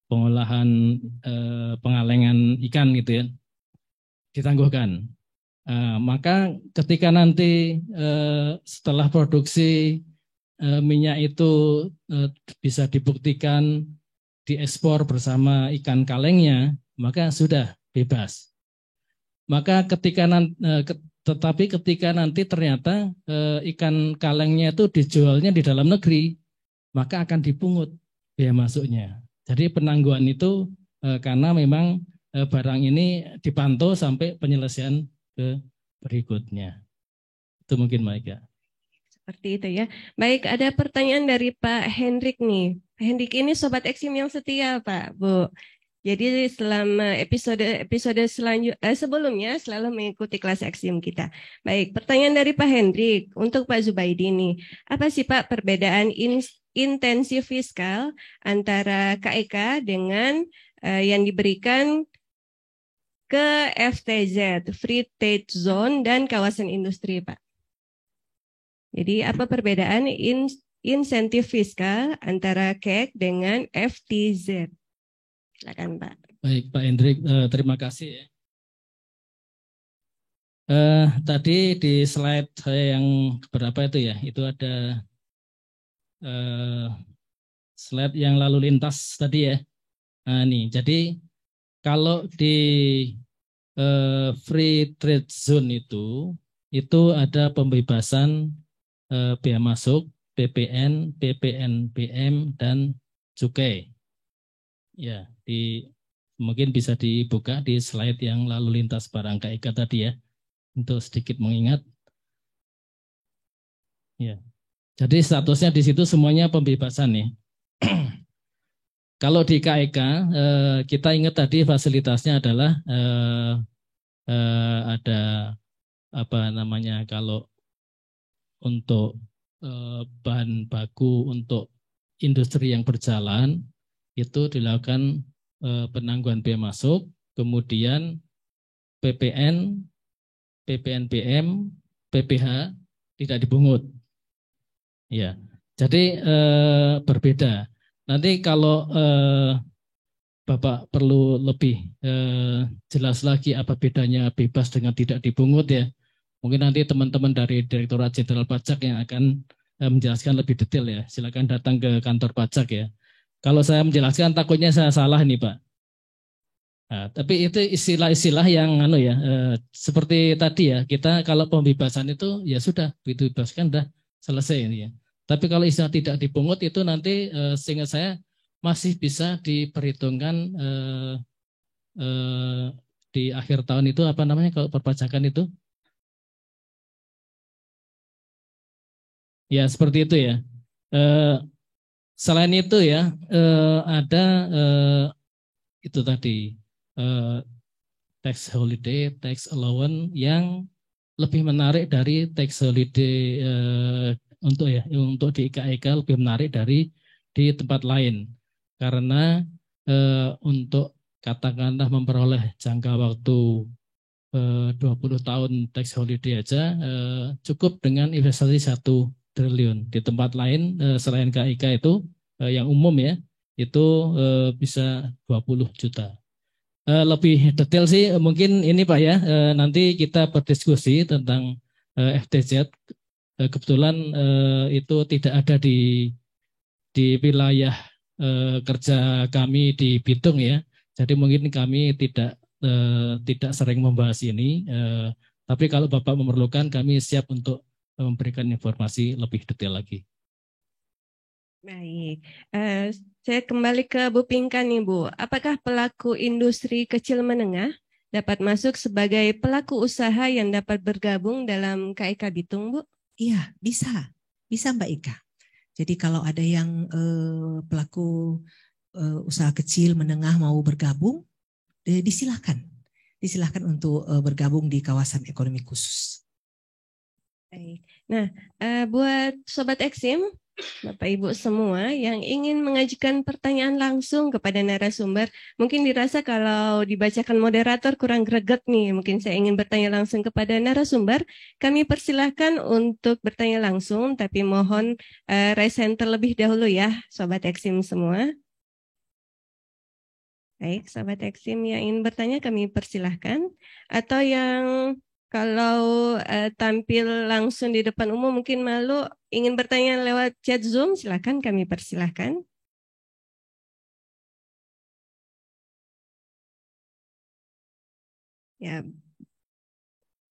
pengolahan pengalengan ikan gitu ya, ditangguhkan. Maka ketika nanti setelah produksi minyak itu bisa dibuktikan diekspor bersama ikan kalengnya, maka sudah bebas. Maka tetapi ketika nanti ternyata ikan kalengnya itu dijualnya di dalam negeri, maka akan dipungut bea masuknya. Jadi penangguhan itu karena memang barang ini dipantau sampai penyelesaian ke berikutnya. Itu mungkin Maika. Seperti itu ya. Baik, ada pertanyaan dari Pak Hendrik nih. Pak Hendrik ini Sobat Eksim yang setia Pak, Bu. Jadi selama episode sebelumnya selalu mengikuti kelas Eksim kita. Baik, pertanyaan dari Pak Hendrik untuk Pak Zubaidi nih. Apa sih Pak perbedaan intensif fiskal antara KIK dengan yang diberikan ke FTZ, Free Trade Zone dan kawasan industri, Pak? Jadi apa perbedaan insentif fiskal antara KIK dengan FTZ? Silakan Pak. Baik Pak Hendrik, terima kasih ya. Tadi di slide saya yang berapa itu ya, itu ada slide yang lalu lintas tadi ya. Nah nih, jadi kalau di Free Trade Zone itu ada pembebasan bea masuk, PPN, PPNBM, dan cukai. Ya, mungkin bisa dibuka di slide yang lalu lintas barang KIK tadi ya, untuk sedikit mengingat. Ya, jadi statusnya di situ semuanya pembebasan nih. Kalau di KIK kita ingat tadi fasilitasnya adalah ada kalau untuk bahan baku untuk industri yang berjalan itu dilakukan penangguhan bea masuk, kemudian PPN, PPNBM, PPH tidak dipungut. Ya, jadi berbeda. Nanti kalau Bapak perlu lebih jelas lagi apa bedanya bebas dengan tidak dipungut ya. Mungkin nanti teman-teman dari Direktorat Jenderal Pajak yang akan menjelaskan lebih detail ya. Silakan datang ke kantor pajak ya. Kalau saya menjelaskan takutnya saya salah nih Pak. Nah, tapi itu istilah-istilah yang seperti tadi ya, kita kalau pembebasan itu ya sudah, begitu bebaskan dah selesai ini ya. Tapi kalau istilah tidak dipungut itu nanti seingat saya masih bisa diperhitungkan di akhir tahun itu apa namanya kalau perpajakan itu? Ya seperti itu ya. Selain itu ya ada itu tadi tax holiday, tax allowance yang lebih menarik dari tax holiday untuk di IKIK lebih menarik dari di tempat lain karena untuk katakanlah memperoleh jangka waktu 20 tahun tax holiday aja cukup dengan investasi 1 triliun. Di tempat lain selain KIK itu yang umum ya itu bisa 20 juta. Lebih detail sih mungkin ini Pak ya nanti kita berdiskusi tentang FTZ. Kebetulan itu tidak ada di wilayah kerja kami di Bitung ya. Jadi mungkin kami tidak sering membahas ini. Tapi kalau Bapak memerlukan kami siap untuk memberikan informasi lebih detail lagi. Baik, saya kembali ke Bu Pinkan nih Bu. Apakah pelaku industri kecil menengah dapat masuk sebagai pelaku usaha yang dapat bergabung dalam KIK Bitung Bu? Iya, bisa Mbak Ika. Jadi kalau ada yang pelaku usaha kecil menengah mau bergabung, disilahkan untuk bergabung di kawasan ekonomi khusus. Baik. Nah, buat Sobat Eksim, Bapak Ibu semua yang ingin mengajukan pertanyaan langsung kepada narasumber, mungkin dirasa kalau dibacakan moderator kurang greget nih, mungkin saya ingin bertanya langsung kepada narasumber, kami persilahkan untuk bertanya langsung, tapi mohon raise hand terlebih dahulu ya, Sobat Eksim semua. Baik, Sobat Eksim yang ingin bertanya kami persilahkan, atau yang kalau tampil langsung di depan umum mungkin malu ingin bertanya lewat chat Zoom, silakan kami persilahkan. Ya,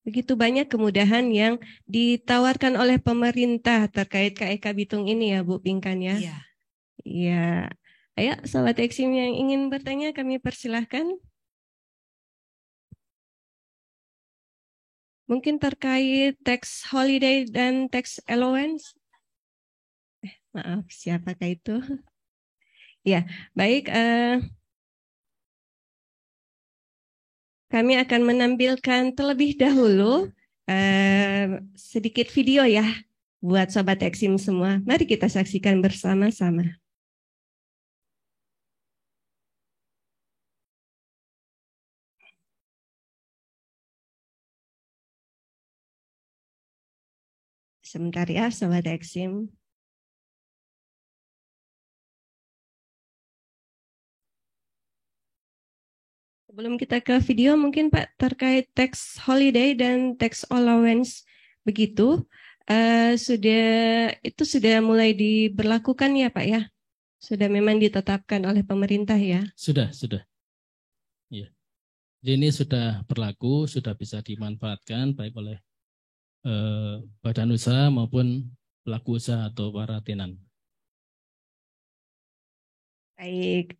begitu banyak kemudahan yang ditawarkan oleh pemerintah terkait KIK Bitung ini ya Bu Pinkan ya. Iya. Iya. Ayo Sobat Eksim yang ingin bertanya kami persilahkan. Mungkin terkait tax holiday dan tax allowance. Maaf, siapakah itu? Ya, baik. Kami akan menampilkan terlebih dahulu sedikit video ya buat Sobat Eksim semua. Mari kita saksikan bersama-sama. Sebentar ya, Sobat Eksim. Sebelum kita ke video, mungkin Pak terkait tax holiday dan tax allowance begitu, sudah mulai diberlakukan ya Pak ya? Sudah memang ditetapkan oleh pemerintah ya? Sudah. Ya. Jadi ini sudah berlaku, sudah bisa dimanfaatkan baik oleh badan usaha maupun pelaku usaha atau para tenan. Baik,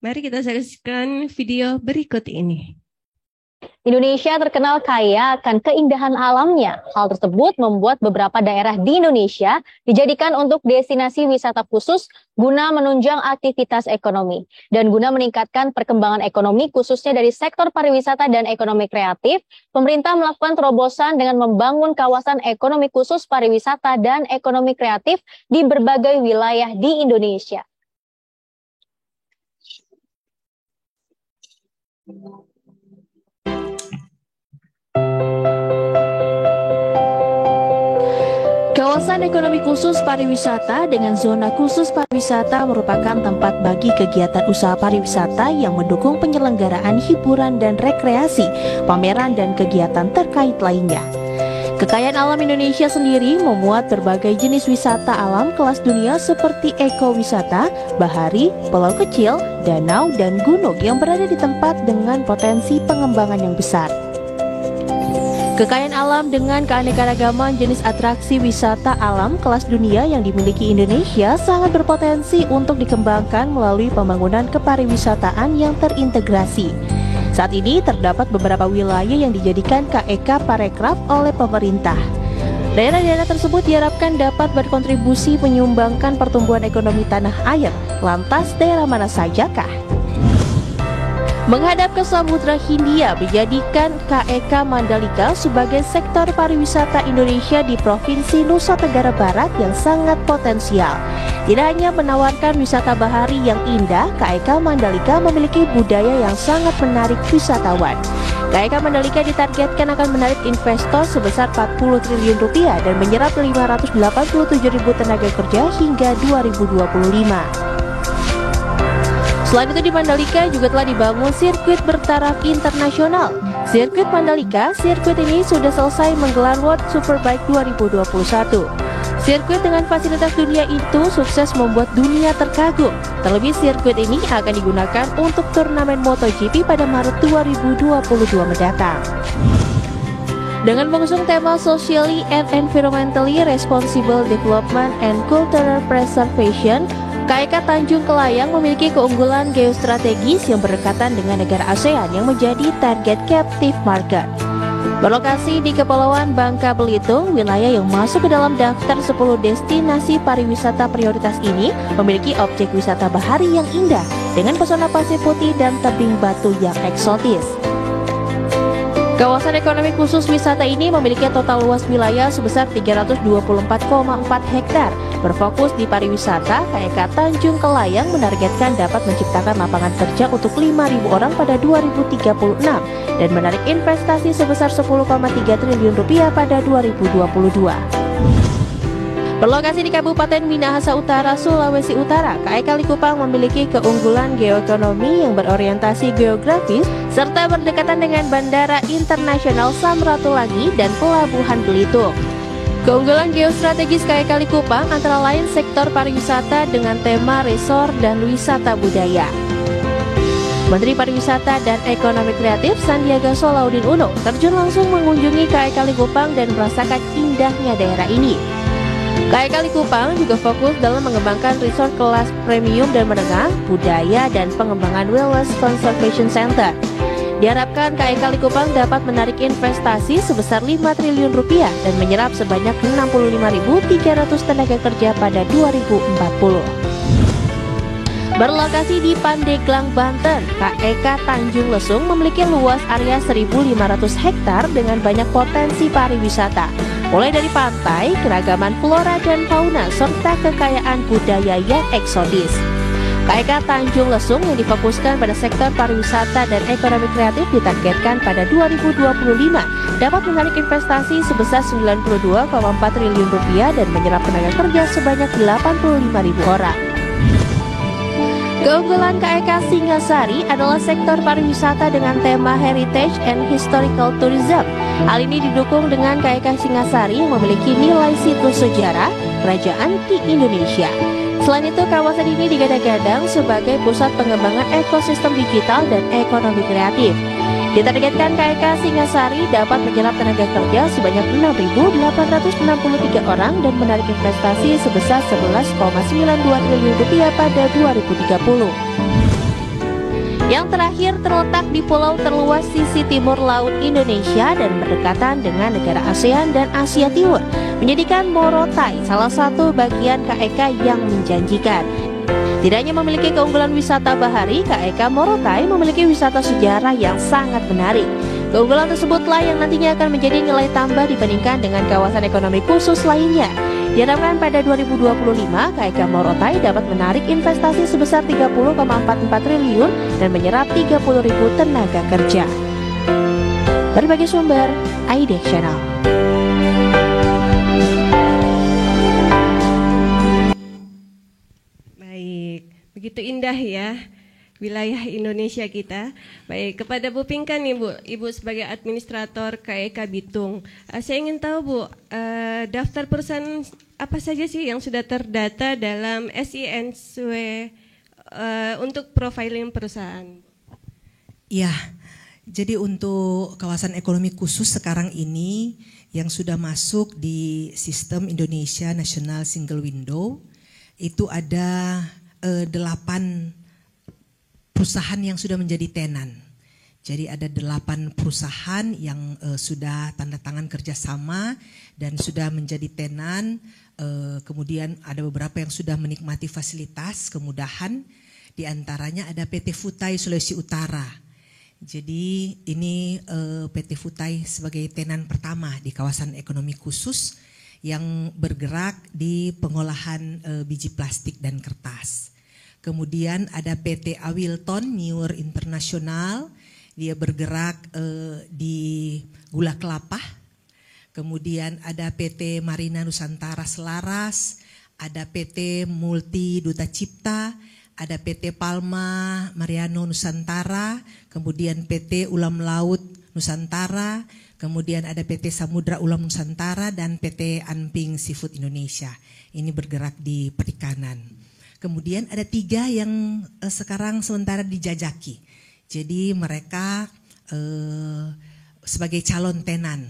mari kita saksikan video berikut ini. Indonesia terkenal kaya akan keindahan alamnya. Hal tersebut membuat beberapa daerah di Indonesia dijadikan untuk destinasi wisata khusus guna menunjang aktivitas ekonomi. Dan guna meningkatkan perkembangan ekonomi khususnya dari sektor pariwisata dan ekonomi kreatif, pemerintah melakukan terobosan dengan membangun kawasan ekonomi khusus pariwisata dan ekonomi kreatif di berbagai wilayah di Indonesia. Kawasan ekonomi khusus pariwisata dengan zona khusus pariwisata merupakan tempat bagi kegiatan usaha pariwisata yang mendukung penyelenggaraan hiburan dan rekreasi, pameran dan kegiatan terkait lainnya. Kekayaan alam Indonesia sendiri memuat berbagai jenis wisata alam kelas dunia seperti ekowisata, bahari, pulau kecil, danau, dan gunung yang berada di tempat dengan potensi pengembangan yang besar. Kekayaan alam dengan keanekaragaman jenis atraksi wisata alam kelas dunia yang dimiliki Indonesia sangat berpotensi untuk dikembangkan melalui pembangunan kepariwisataan yang terintegrasi. Saat ini terdapat beberapa wilayah yang dijadikan KEK Parekraf oleh pemerintah. Daerah-daerah tersebut diharapkan dapat berkontribusi menyumbangkan pertumbuhan ekonomi tanah air. Lantas daerah mana sajakah? Menghadap ke Samudra Hindia menjadikan KEK Mandalika sebagai sektor pariwisata Indonesia di Provinsi Nusa Tenggara Barat yang sangat potensial. Tidak hanya menawarkan wisata bahari yang indah, KEK Mandalika memiliki budaya yang sangat menarik wisatawan. KEK Mandalika ditargetkan akan menarik investor sebesar 40 triliun rupiah dan menyerap 587.000 tenaga kerja hingga 2025. Selain itu di Mandalika juga telah dibangun sirkuit bertaraf internasional. Sirkuit Mandalika, sirkuit ini sudah selesai menggelar World Superbike 2021. Sirkuit dengan fasilitas dunia itu sukses membuat dunia terkagum. Terlebih sirkuit ini akan digunakan untuk turnamen MotoGP pada Maret 2022 mendatang. Dengan mengusung tema Socially and Environmentally Responsible Development and Cultural Preservation, KEK Tanjung Kelayang memiliki keunggulan geostrategis yang berdekatan dengan negara ASEAN yang menjadi target captive market. Berlokasi di Kepulauan Bangka Belitung, wilayah yang masuk ke dalam daftar 10 destinasi pariwisata prioritas ini memiliki objek wisata bahari yang indah dengan pesona pasir putih dan tebing batu yang eksotis. Kawasan ekonomi khusus wisata ini memiliki total luas wilayah sebesar 324,4 hektar. Berfokus di pariwisata, KEK Tanjung Kelayang menargetkan dapat menciptakan lapangan kerja untuk 5.000 orang pada 2036 dan menarik investasi sebesar 10,3 triliun rupiah pada 2022. Berlokasi di Kabupaten Minahasa Utara, Sulawesi Utara, KEK Likupang memiliki keunggulan geoekonomi yang berorientasi geografis serta berdekatan dengan Bandara Internasional Samratulangi dan Pelabuhan Belitung. Keunggulan geostrategis KEK Likupang antara lain sektor pariwisata dengan tema resort dan wisata budaya. Menteri Pariwisata dan Ekonomi Kreatif Sandiaga Salahuddin Uno terjun langsung mengunjungi KEK Likupang dan merasakan indahnya daerah ini. KEK Likupang juga fokus dalam mengembangkan resort kelas premium dan menengah, budaya, dan pengembangan wellness conservation center. Diharapkan KEK Likupang dapat menarik investasi sebesar 5 triliun rupiah dan menyerap sebanyak 65.300 tenaga kerja pada 2040. Berlokasi di Pandeglang, Banten, KEK Tanjung Lesung memiliki luas area 1.500 hektar dengan banyak potensi pariwisata, mulai dari pantai, keragaman flora dan fauna, serta kekayaan budaya yang eksotis. KEK Tanjung Lesung yang difokuskan pada sektor pariwisata dan ekonomi kreatif ditargetkan pada 2025 dapat menarik investasi sebesar 92,4 triliun rupiah dan menyerap tenaga kerja sebanyak 85.000 orang. Keunggulan KEK Singasari adalah sektor pariwisata dengan tema Heritage and Historical Tourism. Hal ini didukung dengan KEK Singasari yang memiliki nilai situs sejarah kerajaan di Indonesia. Selain itu, kawasan ini digadang-gadang sebagai pusat pengembangan ekosistem digital dan ekonomi kreatif. Ditargetkan KEK Singasari dapat menyerap tenaga kerja sebanyak 6.863 orang dan menarik investasi sebesar 11,92 triliun rupiah pada 2030. Yang terakhir terletak di pulau terluas sisi timur laut Indonesia dan berdekatan dengan negara ASEAN dan Asia Timur, menjadikan Morotai salah satu bagian KEK yang menjanjikan. Tidak hanya memiliki keunggulan wisata bahari, KEK Morotai memiliki wisata sejarah yang sangat menarik. Keunggulan tersebutlah yang nantinya akan menjadi nilai tambah dibandingkan dengan kawasan ekonomi khusus lainnya. Diharapkan pada 2025, KEK Morotai dapat menarik investasi sebesar 30,44 triliun dan menyerap 30.000 tenaga kerja. Berbagai sumber, IDEX Channel. begitu indah ya wilayah Indonesia kita. Baik, kepada Bu Pinkan nih Bu, Ibu sebagai administrator KEK Bitung. Saya ingin tahu Bu, daftar perusahaan apa saja sih yang sudah terdata dalam SINSW untuk profiling perusahaan? Ya, jadi untuk kawasan ekonomi khusus sekarang ini yang sudah masuk di sistem Indonesia National Single Window itu ada 8 perusahaan yang sudah menjadi tenan. Jadi ada 8 perusahaan yang sudah tanda tangan kerjasama dan sudah menjadi tenan. Kemudian ada beberapa yang sudah menikmati fasilitas kemudahan. Di antaranya ada PT Futai Sulawesi Utara. Jadi ini PT Futai sebagai tenan pertama di kawasan ekonomi khusus yang bergerak di pengolahan biji plastik dan kertas. Kemudian ada PT Awilton Niur Internasional, dia bergerak di gula kelapa. Kemudian ada PT Marina Nusantara Selaras, ada PT Multi Duta Cipta, ada PT Palma Mariano Nusantara, kemudian PT Ulam Laut Nusantara, kemudian ada PT Samudra Ulam Nusantara dan PT Anping Seafood Indonesia. Ini bergerak di perikanan. Kemudian ada 3 yang sekarang sementara dijajaki. Jadi mereka sebagai calon tenan.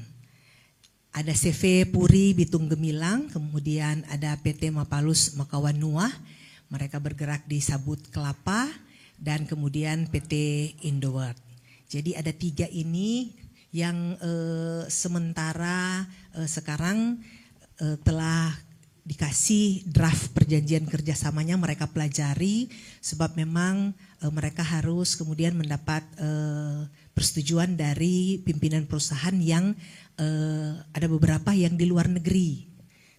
Ada CV Puri Bitung Gemilang, kemudian ada PT Mapalus Makawan Nuah, mereka bergerak di sabut kelapa, dan kemudian PT Indoworld. Jadi ada 3 ini yang sementara sekarang telah dikasih draft perjanjian kerjasamanya, mereka pelajari sebab memang mereka harus kemudian mendapat persetujuan dari pimpinan perusahaan yang ada beberapa yang di luar negeri,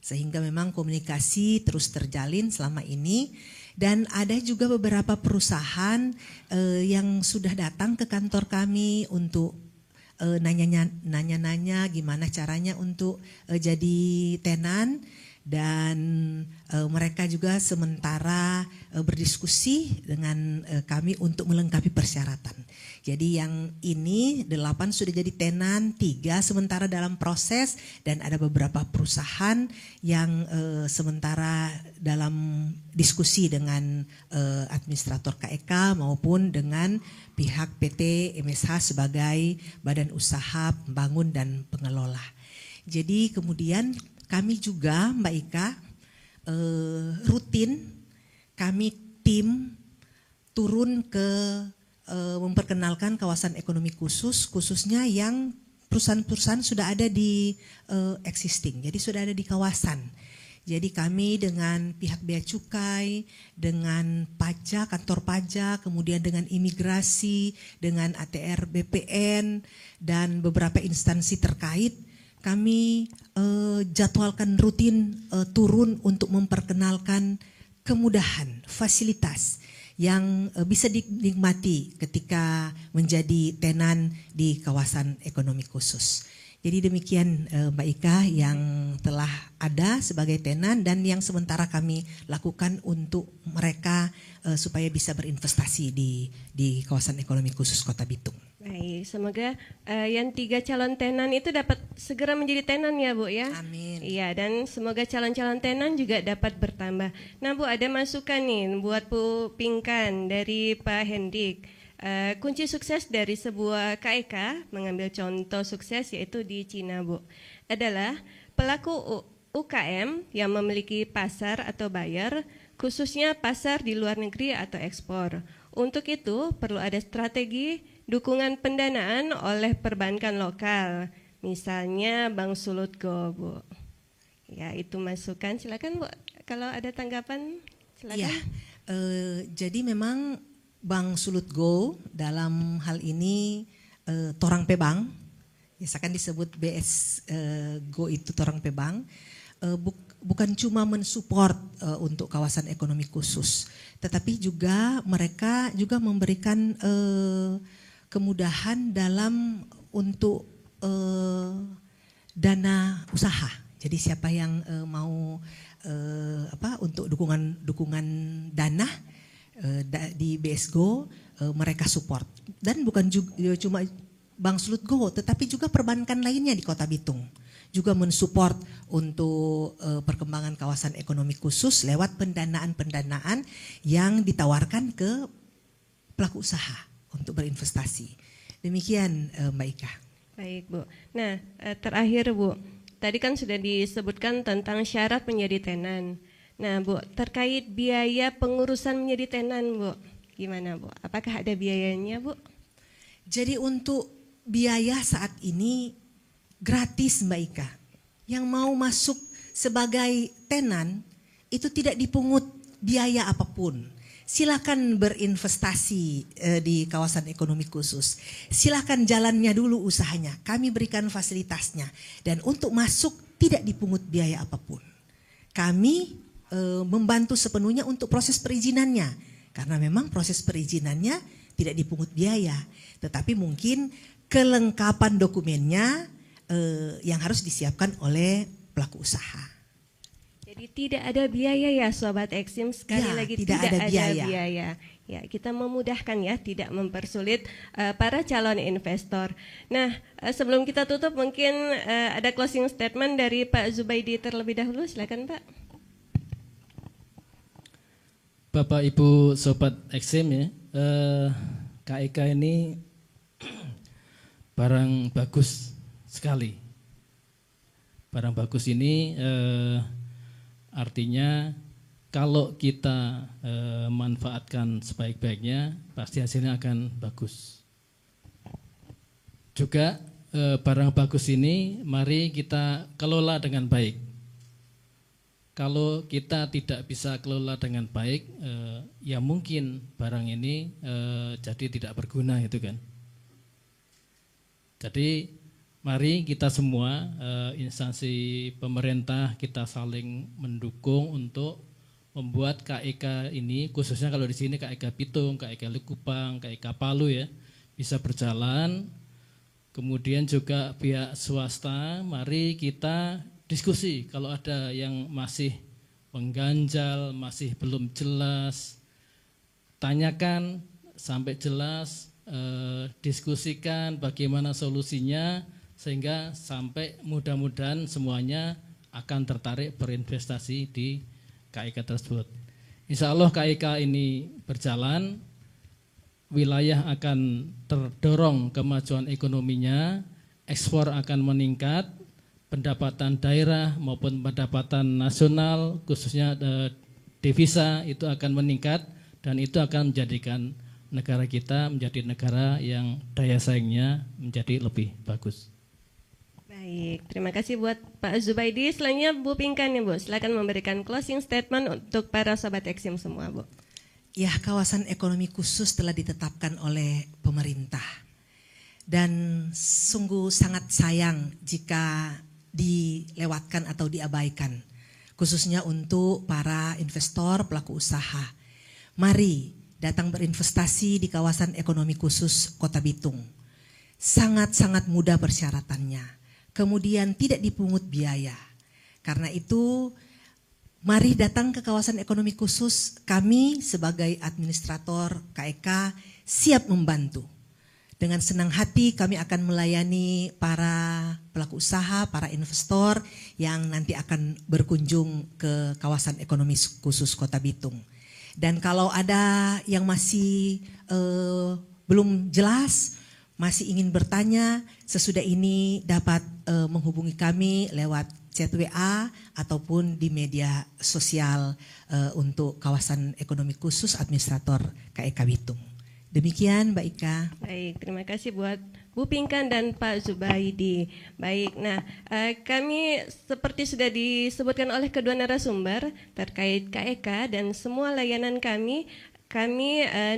sehingga memang komunikasi terus terjalin selama ini. Dan ada juga beberapa perusahaan yang sudah datang ke kantor kami untuk nanya-nanya gimana caranya untuk jadi tenan. Dan mereka juga sementara berdiskusi dengan kami untuk melengkapi persyaratan. Jadi yang ini 8 sudah jadi tenan, 3 sementara dalam proses, dan ada beberapa perusahaan yang sementara dalam diskusi dengan administrator KEK maupun dengan pihak PT MSH sebagai badan usaha pembangun dan pengelola. Jadi kemudian kami juga Mbak Ika rutin kami tim turun ke memperkenalkan kawasan ekonomi khusus, khususnya yang perusahaan-perusahaan sudah ada di existing, jadi sudah ada di kawasan. Jadi kami dengan pihak bea cukai, dengan pajak, kantor pajak, kemudian dengan imigrasi, dengan ATR BPN dan beberapa instansi terkait, kami jadwalkan rutin turun untuk memperkenalkan kemudahan, fasilitas yang bisa dinikmati ketika menjadi tenan di kawasan ekonomi khusus. Jadi demikian Mbak Ika yang telah ada sebagai tenan dan yang sementara kami lakukan untuk mereka supaya bisa berinvestasi di kawasan ekonomi khusus Kota Bitung. Baik, semoga yang 3 calon tenan itu dapat segera menjadi tenan ya Bu ya. Amin. Iya, dan semoga calon-calon tenan juga dapat bertambah. Nah Bu, ada masukan nih buat Bu Pinkan dari Pak Hendik. Kunci sukses dari sebuah KEK, mengambil contoh sukses yaitu di Cina Bu, adalah pelaku UKM yang memiliki pasar atau buyer, khususnya pasar di luar negeri atau ekspor. Untuk itu perlu ada strategi dukungan pendanaan oleh perbankan lokal, misalnya Bank Sulut Go, Bu. Ya, itu masukan. Silakan Bu, kalau ada tanggapan, silakan. Ya, jadi memang Bank Sulut Go dalam hal ini Torang Pebang, biasakan disebut BS Go itu Torang Pebang, bukan cuma mensupport untuk kawasan ekonomi khusus, tetapi juga mereka juga memberikan kemudahan dalam untuk dana usaha. Jadi siapa yang mau untuk dukungan dana di BSGO mereka support. Dan bukan juga cuma Bank Slutgo, tetapi juga perbankan lainnya di Kota Bitung juga mensupport untuk perkembangan kawasan ekonomi khusus lewat pendanaan-pendanaan yang ditawarkan ke pelaku usaha untuk berinvestasi. Demikian Mbak Ika. Baik Bu. Nah terakhir Bu, tadi kan sudah disebutkan tentang syarat menjadi tenan. Nah Bu, terkait biaya pengurusan menjadi tenan Bu, gimana Bu? Apakah ada biayanya Bu? Jadi untuk biaya saat ini gratis Mbak Ika. Yang mau masuk sebagai tenan itu tidak dipungut biaya apapun. Silakan berinvestasi di kawasan ekonomi khusus. Silakan jalannya dulu usahanya. Kami berikan fasilitasnya. Dan untuk masuk tidak dipungut biaya apapun. Kami membantu sepenuhnya untuk proses perizinannya. Karena memang proses perizinannya tidak dipungut biaya. Tetapi mungkin kelengkapan dokumennya yang harus disiapkan oleh pelaku usaha. Jadi tidak ada biaya ya Sobat Eksim, sekali lagi tidak ada biaya. Ya, kita memudahkan ya, tidak mempersulit para calon investor. Nah, sebelum kita tutup mungkin ada closing statement dari Pak Zubaidi terlebih dahulu, silakan Pak. Bapak Ibu Sobat Eksim ya, KEK ini barang bagus sekali. Barang bagus ini artinya kalau kita manfaatkan sebaik-baiknya pasti hasilnya akan bagus. Juga barang bagus ini mari kita kelola dengan baik. Kalau kita tidak bisa kelola dengan baik, ya mungkin barang ini jadi tidak berguna itu kan. Jadi mari kita semua instansi pemerintah kita saling mendukung untuk membuat KEK ini, khususnya kalau di sini KEK Bitung, KEK Likupang, KEK Palu ya bisa berjalan. Kemudian juga pihak swasta, mari kita diskusi kalau ada yang masih mengganjal, masih belum jelas, tanyakan sampai jelas. Diskusikan bagaimana solusinya sehingga sampai mudah-mudahan semuanya akan tertarik berinvestasi di KEK tersebut. Insya Allah KEK ini berjalan, wilayah akan terdorong kemajuan ekonominya, ekspor akan meningkat, pendapatan daerah maupun pendapatan nasional khususnya devisa itu akan meningkat dan itu akan menjadikan negara kita menjadi negara yang daya saingnya menjadi lebih bagus. Baik, terima kasih buat Pak Zubaidi. Selanjutnya Bu Pinkan ya Bu, silakan memberikan closing statement untuk para Sobat Eksim semua Bu. Ya, kawasan ekonomi khusus telah ditetapkan oleh pemerintah. Dan sungguh sangat sayang jika dilewatkan atau diabaikan. Khususnya untuk para investor, pelaku usaha. Mari datang berinvestasi di kawasan ekonomi khusus Kota Bitung. Sangat-sangat mudah persyaratannya. Kemudian tidak dipungut biaya. Karena itu mari datang ke kawasan ekonomi khusus. Kami sebagai administrator KEK siap membantu. Dengan senang hati kami akan melayani para pelaku usaha, para investor yang nanti akan berkunjung ke kawasan ekonomi khusus Kota Bitung. Dan kalau ada yang masih belum jelas, masih ingin bertanya, sesudah ini dapat menghubungi kami lewat chat WA ataupun di media sosial untuk kawasan ekonomi khusus administrator KEK Bitung. Demikian Mbak Ika. Baik, terima kasih buat Bu Pinkan dan Pak Zubaidi. Baik, nah kami seperti sudah disebutkan oleh kedua narasumber terkait KEK dan semua layanan kami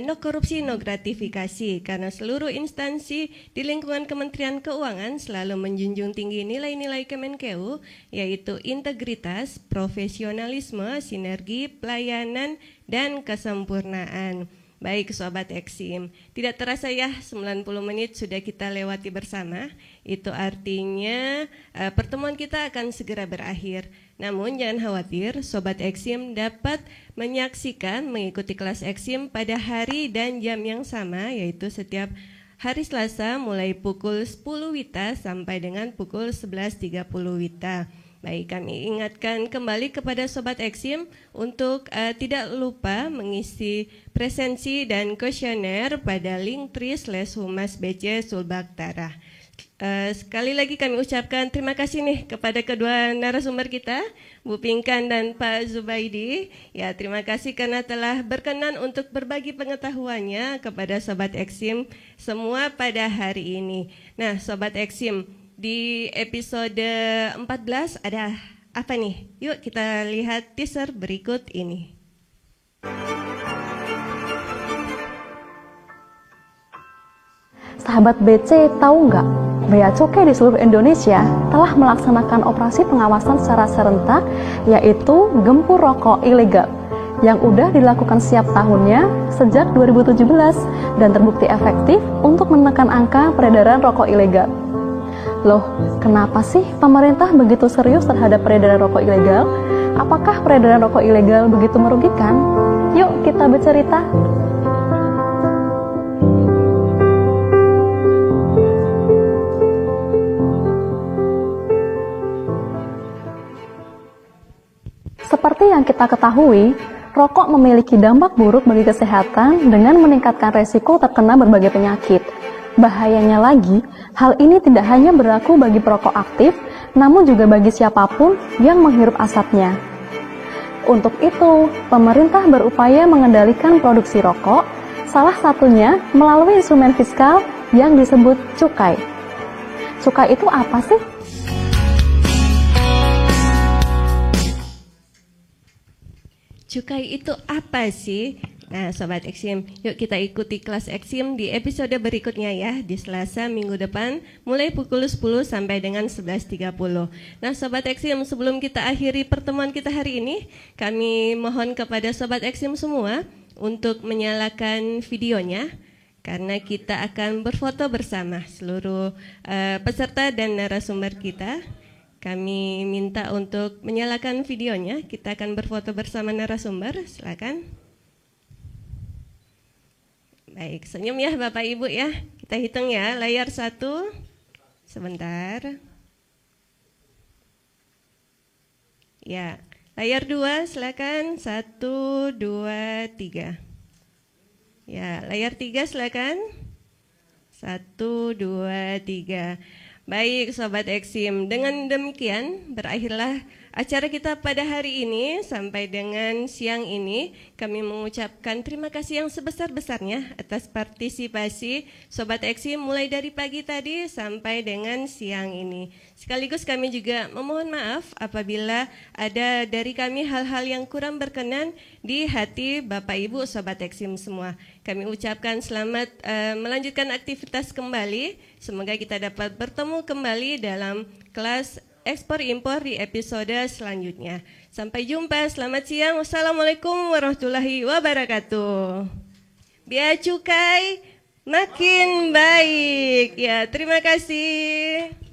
no korupsi, no gratifikasi karena seluruh instansi di lingkungan Kementerian Keuangan selalu menjunjung tinggi nilai-nilai Kemenkeu yaitu integritas, profesionalisme, sinergi, pelayanan, dan kesempurnaan. Baik Sobat Eksim, tidak terasa ya 90 menit sudah kita lewati bersama. Itu artinya pertemuan kita akan segera berakhir. Namun jangan khawatir, Sobat Eksim dapat menyaksikan mengikuti kelas Eksim pada hari dan jam yang sama, yaitu setiap hari Selasa mulai pukul 10 WITA sampai dengan pukul 11.30 WITA. Baik, kami ingatkan kembali kepada Sobat Eksim untuk tidak lupa mengisi presensi dan kuesioner pada Linktree/Humas BC Sulbaktara. Sekali lagi kami ucapkan terima kasih nih kepada kedua narasumber kita, Bu Pinkan dan Pak Zubaidi. Ya, terima kasih karena telah berkenan untuk berbagi pengetahuannya kepada Sobat Eksim semua pada hari ini. Nah, Sobat Eksim, di episode 14 ada apa nih? Yuk kita lihat teaser berikut ini. Sahabat BC tahu nggak? Bea Cukai di seluruh Indonesia telah melaksanakan operasi pengawasan secara serentak, yaitu gempur rokok ilegal yang udah dilakukan setiap tahunnya sejak 2017 dan terbukti efektif untuk menekan angka peredaran rokok ilegal. Loh, kenapa sih pemerintah begitu serius terhadap peredaran rokok ilegal? Apakah peredaran rokok ilegal begitu merugikan? Yuk kita bercerita. Seperti yang kita ketahui, rokok memiliki dampak buruk bagi kesehatan dengan meningkatkan resiko terkena berbagai penyakit. Bahayanya lagi, hal ini tidak hanya berlaku bagi perokok aktif, namun juga bagi siapapun yang menghirup asapnya. Untuk itu, pemerintah berupaya mengendalikan produksi rokok, salah satunya melalui instrumen fiskal yang disebut cukai. Cukai itu apa sih? Cukai itu apa sih? Nah, Sobat Eksim, yuk kita ikuti kelas Eksim di episode berikutnya ya, di Selasa minggu depan, mulai pukul 10 sampai dengan 11.30. Nah, Sobat Eksim, sebelum kita akhiri pertemuan kita hari ini, kami mohon kepada Sobat Eksim semua untuk menyalakan videonya, karena kita akan berfoto bersama seluruh peserta dan narasumber kita. Kami minta untuk menyalakan videonya, kita akan berfoto bersama narasumber, silakan. Baik, senyum ya Bapak Ibu ya. Kita hitung ya, layar 1. Sebentar. Ya, layar 2 silakan. 1, 2, 3. Ya, layar 3 silakan. 1, 2, 3. Baik Sobat Eksim, dengan demikian berakhirlah acara kita pada hari ini. Sampai dengan siang ini kami mengucapkan terima kasih yang sebesar-besarnya atas partisipasi Sobat Eksim mulai dari pagi tadi sampai dengan siang ini. Sekaligus kami juga memohon maaf apabila ada dari kami hal-hal yang kurang berkenan di hati Bapak Ibu Sobat Eksim semua. Kami ucapkan selamat melanjutkan aktivitas kembali. Semoga kita dapat bertemu kembali dalam kelas ekspor impor di episode selanjutnya. Sampai jumpa, selamat siang. Wassalamualaikum warahmatullahi wabarakatuh. Bea Cukai makin baik. Ya, terima kasih.